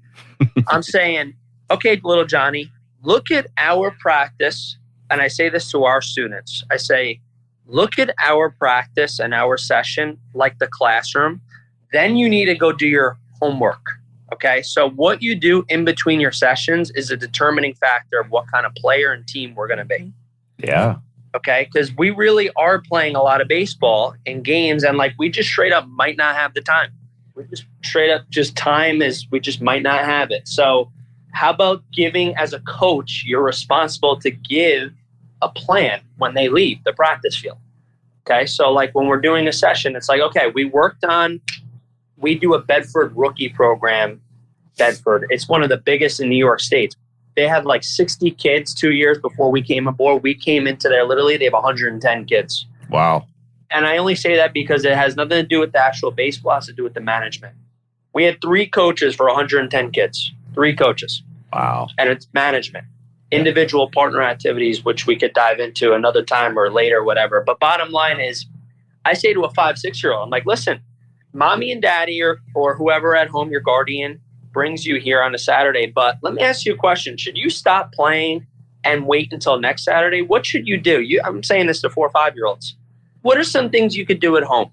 Speaker 4: I'm saying, okay, little Johnny, look at our practice, and I say this to our students. I say, look at our practice and our session like the classroom. Then you need to go do your homework, okay? So what you do in between your sessions is a determining factor of what kind of player and team we're going to be.
Speaker 2: Yeah.
Speaker 4: Okay? Because we really are playing a lot of baseball in games, and like we just straight up might not have the time. We just straight up we just might not have it. So how about giving, as a coach, you're responsible to give a plan when they leave the practice field. Okay, so like when we're doing a session, it's like, okay, we do a Bedford rookie program. Bedford, it's one of the biggest in New York State. They had like 60 kids 2 years before we came aboard. We came into there, literally, they have 110 kids.
Speaker 2: Wow.
Speaker 4: And I only say that because it has nothing to do with the actual baseball, it has to do with the management. We had 3 coaches for 110 kids. 3 coaches.
Speaker 2: Wow.
Speaker 4: And it's management. Individual partner activities, which we could dive into another time or later, whatever. But bottom line is, I say to a 5-6-year-old, I'm like, listen, mommy and daddy or whoever at home, your guardian, brings you here on a Saturday. But let me ask you a question. Should you stop playing and wait until next Saturday? What should you do? I'm saying this to 4 or 5-year-olds. What are some things you could do at home?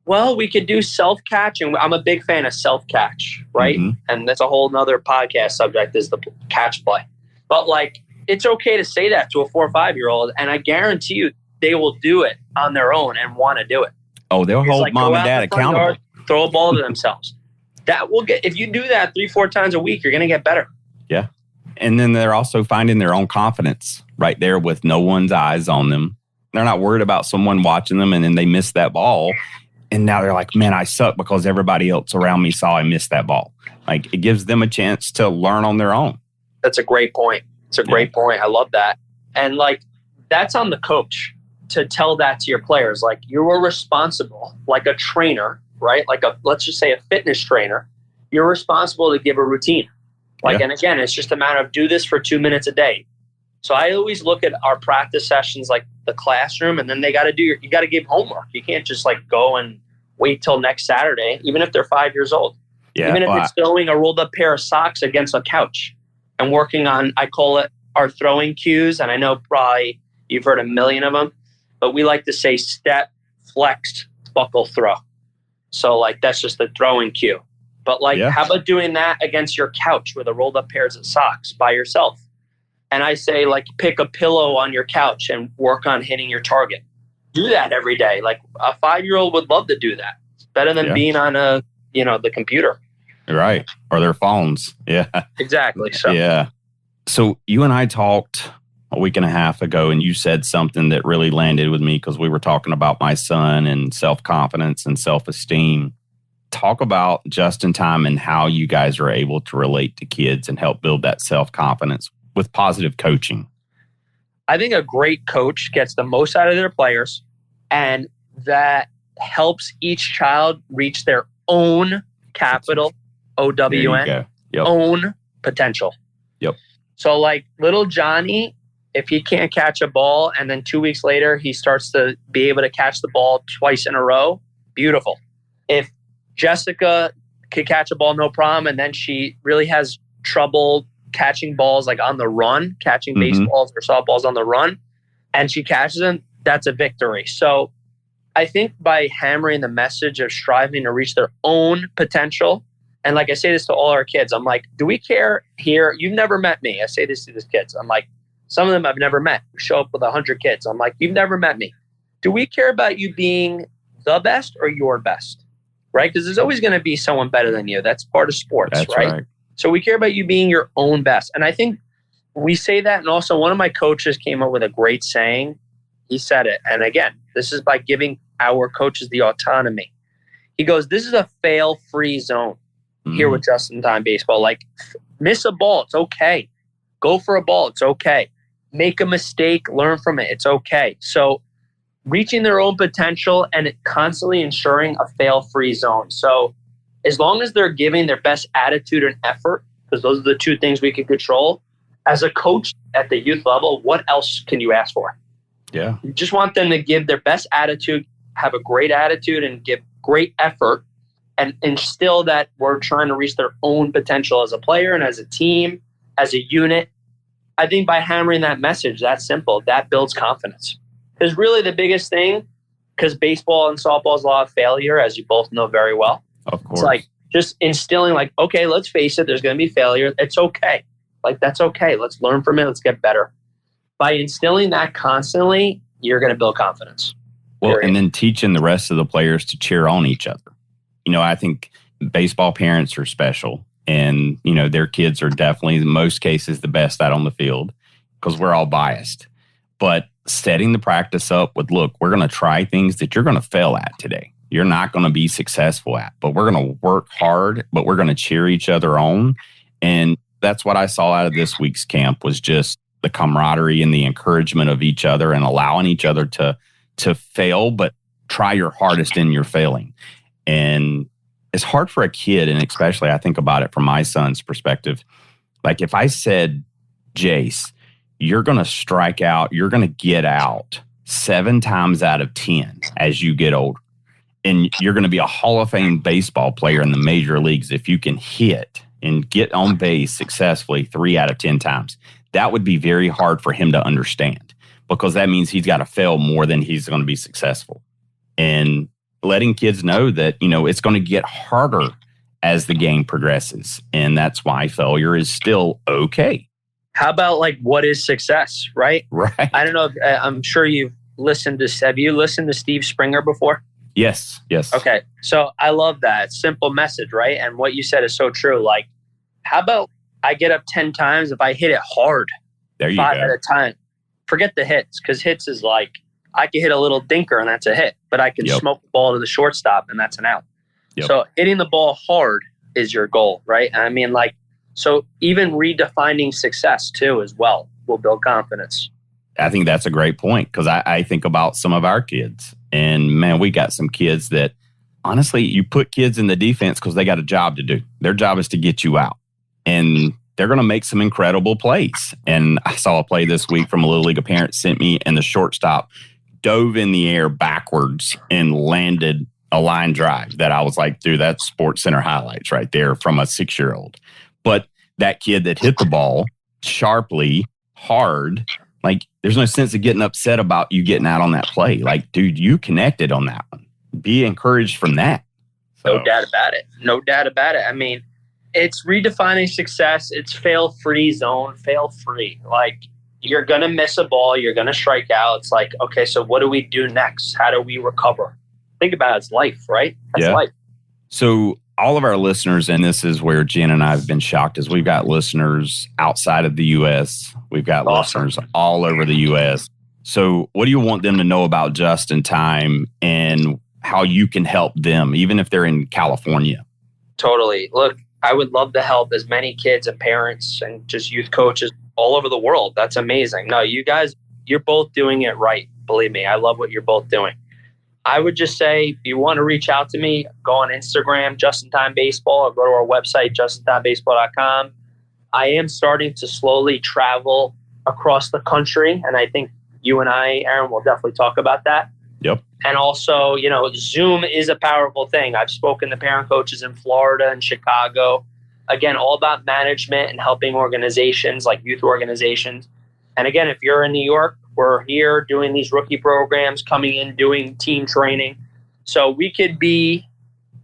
Speaker 4: Well, we could do self-catch, and I'm a big fan of self-catch, right? Mm-hmm. And that's a whole nother podcast subject is the catch play. But like, it's okay to say that to a 4 or 5-year-old, and I guarantee you they will do it on their own and want to do it.
Speaker 2: Oh, they'll hold mom and dad accountable.
Speaker 4: Throw a ball to themselves. that will get, if you do that 3-4 times a week, you're going to get better.
Speaker 2: Yeah. And then they're also finding their own confidence right there with no one's eyes on them. They're not worried about someone watching them and then they miss that ball. And now they're like, man, I suck because everybody else around me saw I missed that ball. Like, it gives them a chance to learn on their own.
Speaker 4: That's a great point. It's a great point. I love that. And like, that's on the coach to tell that to your players. Like, you are responsible, like a trainer, right? Like let's just say a fitness trainer. You're responsible to give a routine. Like, and again, it's just a matter of do this for 2 minutes a day. So I always look at our practice sessions like the classroom, and then you got to give homework. You can't just like go and wait till next Saturday, even if they're 5 years old.
Speaker 2: Yeah,
Speaker 4: even if it's throwing a rolled up pair of socks against a couch and working on, I call it our throwing cues. And I know probably you've heard a million of them, but we like to say step, flex, buckle, throw. So like, that's just the throwing cue. But like, how about doing that against your couch with a rolled up pairs of socks by yourself? And I say, like, pick a pillow on your couch and work on hitting your target. Do that every day. Like, a 5-year-old would love to do that. It's better than being on the computer.
Speaker 2: Right. Or their phones. Yeah.
Speaker 4: Exactly. So.
Speaker 2: Yeah. So you and I talked a week and a half ago, and you said something that really landed with me because we were talking about my son and self-confidence and self-esteem. Talk about JustinTime and how you guys are able to relate to kids and help build that self-confidence with positive coaching.
Speaker 4: I think a great coach gets the most out of their players, and that helps each child reach their own capital OWN, own potential.
Speaker 2: Yep.
Speaker 4: So like little Johnny, if he can't catch a ball and then 2 weeks later he starts to be able to catch the ball twice in a row, beautiful. If Jessica could catch a ball no problem and then she really has trouble catching balls like on the run, catching baseballs or softballs on the run, and she catches them, that's a victory. So I think by hammering the message of striving to reach their own potential, and like I say this to all our kids, I'm like, do we care here? You've never met me. I say this to these kids. I'm like, some of them I've never met. We show up with 100 kids. I'm like, you've never met me. Do we care about you being the best or your best? Right? Because there's always going to be someone better than you. That's part of sports, right? So we care about you being your own best. And I think we say that. And also one of my coaches came up with a great saying. He said it. And again, this is by giving our coaches the autonomy. He goes, this is a fail-free zone here with JustinTime Baseball. Like, miss a ball, it's okay. Go for a ball, it's okay. Make a mistake, learn from it, it's okay. So reaching their own potential and constantly ensuring a fail-free zone. So as long as they're giving their best attitude and effort, because those are the two things we can control, as a coach at the youth level, what else can you ask for?
Speaker 2: Yeah.
Speaker 4: You just want them to give their best attitude, have a great attitude, and give great effort, and instill that we're trying to reach their own potential as a player and as a team, as a unit. I think by hammering that message, that simple, that builds confidence. Because really the biggest thing, because baseball and softball is a lot of failure, as you both know very well.
Speaker 2: Of course.
Speaker 4: It's like just instilling like, okay, let's face it, there's going to be failure. It's okay. Like, that's okay. Let's learn from it. Let's get better. By instilling that constantly, you're going to build confidence.
Speaker 2: Well, and then teaching the rest of the players to cheer on each other. You know, I think baseball parents are special, and, you know, their kids are definitely, in most cases, the best out on the field because we're all biased. But setting the practice up with, look, we're going to try things that you're going to fail at today. You're not going to be successful at, but we're going to work hard, but we're going to cheer each other on. And that's what I saw out of this week's camp was just the camaraderie and the encouragement of each other and allowing each other to fail, but try your hardest in your failing. And it's hard for a kid, and especially I think about it from my son's perspective. Like if I said, Jace, you're going to strike out, you're going to get out 7 times out of 10 as you get older. And you're going to be a Hall of Fame baseball player in the major leagues if you can hit and get on base successfully 3 out of 10 times. That would be very hard for him to understand because that means he's got to fail more than he's going to be successful. And letting kids know that, you know, it's going to get harder as the game progresses. And that's why failure is still okay.
Speaker 4: How about like, what is success, right?
Speaker 2: Right.
Speaker 4: I don't know. I'm sure have you listened to Steve Springer before?
Speaker 2: Yes.
Speaker 4: Okay. So I love that. Simple message, right? And what you said is so true. Like, how about I get up 10 times if I hit it hard?
Speaker 2: There you
Speaker 4: 5
Speaker 2: go.
Speaker 4: at a time. Forget the hits, because hits is like, I can hit a little dinker and that's a hit, but I can smoke the ball to the shortstop and that's an out. Yep. So hitting the ball hard is your goal, right? And I mean, like, so even redefining success too as well will build confidence.
Speaker 2: I think that's a great point, because I think about some of our kids, and man, we got some kids that honestly, you put kids in the defense because they got a job to do. Their job is to get you out, and they're going to make some incredible plays. And I saw a play this week from a Little League a parent sent me, and the shortstop dove in the air backwards and landed a line drive that I was like, dude, that's Sports Center highlights right there from a 6-year-old. But that kid that hit the ball sharply, hard, like there's no sense of getting upset about you getting out on that play. Like, dude, you connected on that one. Be encouraged from that.
Speaker 4: So. No doubt about it. No doubt about it. I mean, it's redefining success. It's fail-free zone, fail-free. Like, you're going to miss a ball. You're going to strike out. It's like, okay, so what do we do next? How do we recover? Think about it, it's life, right? That's life.
Speaker 2: So all of our listeners, and this is where Jen and I have been shocked, is we've got listeners outside of the U.S. We've got listeners all over the U.S. So what do you want them to know about JustinTime and how you can help them, even if they're in California?
Speaker 4: Totally. Look, I would love to help as many kids and parents and just youth coaches all over the world. That's amazing. No, you guys, you're both doing it right. Believe me, I love what you're both doing. I would just say, if you want to reach out to me, go on Instagram, JustinTime Baseball, or go to our website, JustinTimeBaseball.com. I am starting to slowly travel across the country, and I think you and I, Aaron, will definitely talk about that.
Speaker 2: Yep.
Speaker 4: And also, you know, Zoom is a powerful thing. I've spoken to parent coaches in Florida and Chicago. Again, all about management and helping organizations like youth organizations. And again, if you're in New York, we're here doing these rookie programs, coming in, doing team training. So we could be,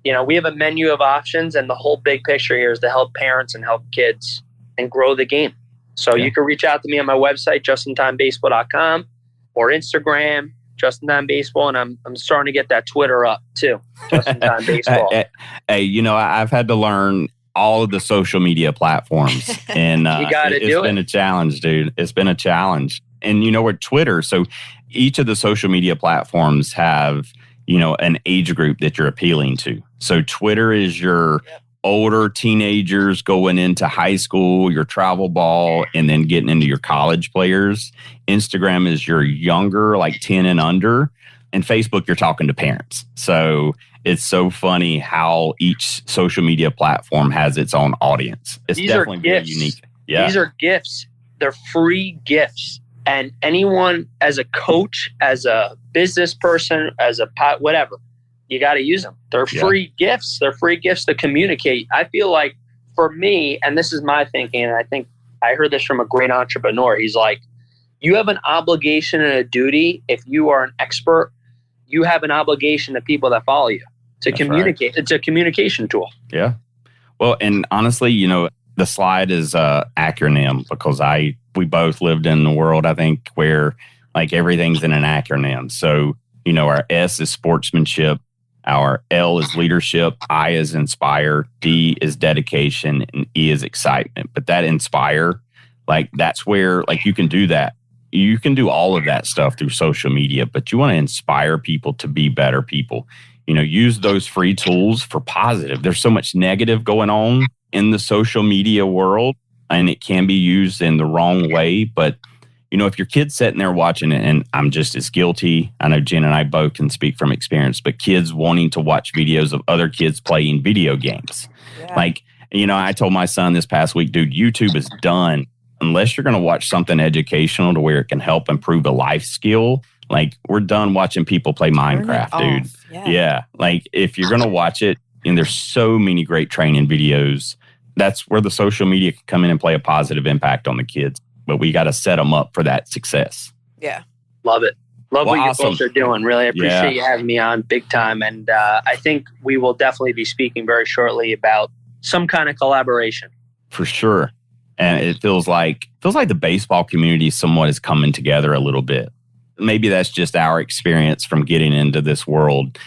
Speaker 4: you know, we have a menu of options, and the whole big picture here is to help parents and help kids and grow the game. So you can reach out to me on my website, JustinTimeBaseball.com, or Instagram, JustinTime Baseball, and I'm starting to get that Twitter up too, JustinTime Baseball.
Speaker 2: Hey, you know, I've had to learn all of the social media platforms, and it's been a challenge, dude. It's been a challenge. And you know what, Twitter, so each of the social media platforms have, you know, an age group that you're appealing to. So Twitter is your older teenagers going into high school, your travel ball, and then getting into your college players. Instagram is your younger, like 10 and under. And Facebook, you're talking to parents. So it's so funny how each social media platform has its own audience. It's definitely very unique. Yeah.
Speaker 4: These are gifts. They're free gifts. And anyone, as a coach, as a business person, as a whatever, you got to use them. They're free gifts. They're free gifts to communicate. I feel like for me, and this is my thinking, and I think I heard this from a great entrepreneur. He's like, you have an obligation and a duty. If you are an expert, you have an obligation to people that follow you to communicate. Right. It's a communication tool.
Speaker 2: Yeah. Well, and honestly, you know, the slide is a acronym because we both lived in the world, I think, where like everything's in an acronym. So, you know, our S is sportsmanship, our L is leadership, I is inspire, D is dedication, and E is excitement. But that inspire, like that's where like you can do that. You can do all of that stuff through social media, but you want to inspire people to be better people. You know, use those free tools for positive. There's so much negative going on in the social media world, and it can be used in the wrong way. But, you know, if your kid's sitting there watching it, and I'm just as guilty, I know Jen and I both can speak from experience, but kids wanting to watch videos of other kids playing video games. Yeah. Like, you know, I told my son this past week, dude, YouTube is done. Unless you're going to watch something educational to where it can help improve a life skill, like we're done watching people play Minecraft, dude. Yeah. Like if you're going to watch it, and there's so many great training videos, that's where the social media can come in and play a positive impact on the kids. But we got to set them up for that success.
Speaker 3: Yeah.
Speaker 4: Love it. Love what you both are doing. Really appreciate you having me on big time. And I think we will definitely be speaking very shortly about some kind of collaboration.
Speaker 2: For sure. And it feels like the baseball community somewhat is coming together a little bit. Maybe that's just our experience from getting into this world.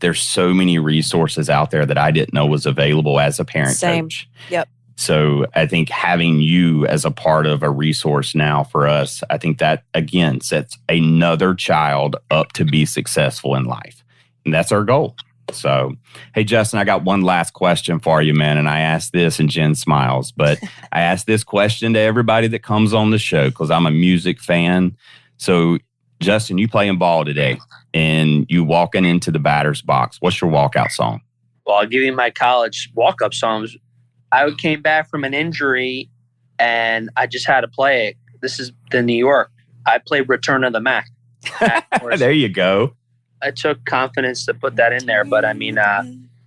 Speaker 2: there's so many resources out there that I didn't know was available as a parent coach.
Speaker 3: Yep.
Speaker 2: So I think having you as a part of a resource now for us, I think that, again, sets another child up to be successful in life. And that's our goal. So, hey, Justin, I got one last question for you, man. And I asked this and Jen smiles, but I asked this question to everybody that comes on the show because I'm a music fan. So, Justin, you playing ball today and you walking into the batter's box. What's your walkout song?
Speaker 4: Well, I'll give you my college walk-up songs. I came back from an injury and I just had to play it. This is the New York. I played Return of the Mac.
Speaker 2: There you go.
Speaker 4: I took confidence to put that in there, but I mean,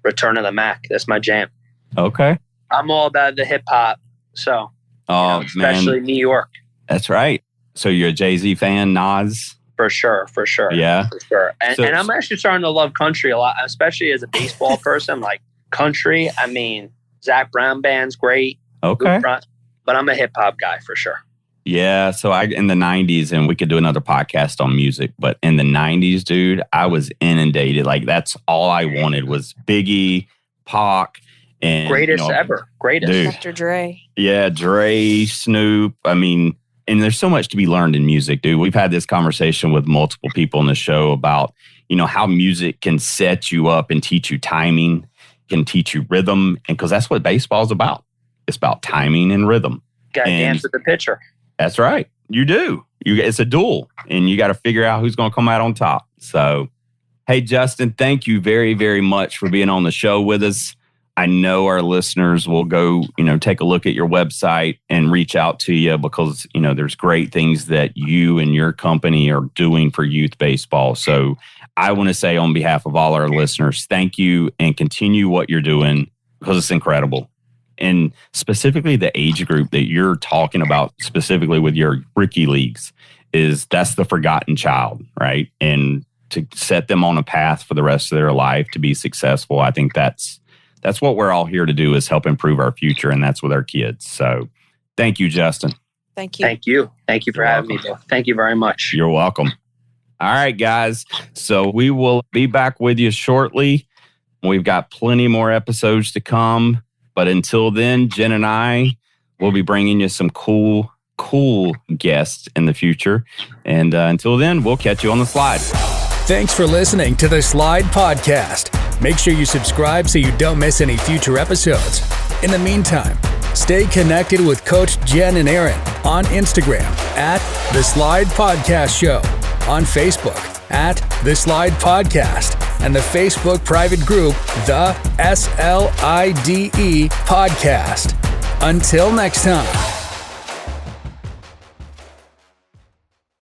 Speaker 4: Return of the Mac. That's my jam.
Speaker 2: Okay.
Speaker 4: I'm all about the hip hop, so especially
Speaker 2: man.
Speaker 4: New York.
Speaker 2: That's right. So you're a Jay-Z fan, Nas?
Speaker 4: For sure.
Speaker 2: Yeah.
Speaker 4: For sure. And I'm actually starting to love country a lot, especially as a baseball person. Like country, I mean, Zach Brown band's great.
Speaker 2: Okay.
Speaker 4: But I'm a hip hop guy for sure.
Speaker 2: Yeah. So in the 90s, and we could do another podcast on music, but in the 90s, dude, I was inundated. Like that's all I wanted was Biggie, Pac, and
Speaker 4: greatest ever. Greatest.
Speaker 2: Dude.
Speaker 3: Dr. Dre.
Speaker 2: Yeah. Dre, Snoop. I mean, and there's so much to be learned in music, dude. We've had this conversation with multiple people on the show about, how music can set you up and teach you timing, can teach you rhythm. And because that's what baseball is about. It's about timing and rhythm.
Speaker 4: Got to dance with the pitcher.
Speaker 2: That's right. You do. It's a duel, and you got to figure out who's going to come out on top. So, hey, Justin, thank you very, very much for being on the show with us. I know our listeners will go, take a look at your website and reach out to you because, there's great things that you and your company are doing for youth baseball. So I want to say on behalf of all our listeners, thank you and continue what you're doing because it's incredible. And specifically the age group that you're talking about specifically with your rookie leagues that's the forgotten child, right? And to set them on a path for the rest of their life to be successful, I think that's what we're all here to do is help improve our future. And that's with our kids. So thank you, Justin.
Speaker 3: Thank you.
Speaker 4: Thank you. Thank you for having me, Bill. Thank you very much.
Speaker 2: You're welcome. All right, guys. So we will be back with you shortly. We've got plenty more episodes to come. But until then, Jen and I will be bringing you some cool guests in the future. And until then, we'll catch you on the slide.
Speaker 1: Thanks for listening to the Slide Podcast. Make sure you subscribe so you don't miss any future episodes. In the meantime, stay connected with Coach Jen and Aaron on Instagram at The Slide Podcast Show, on Facebook at The Slide Podcast, and the Facebook private group, The SLIDE Podcast. Until next time.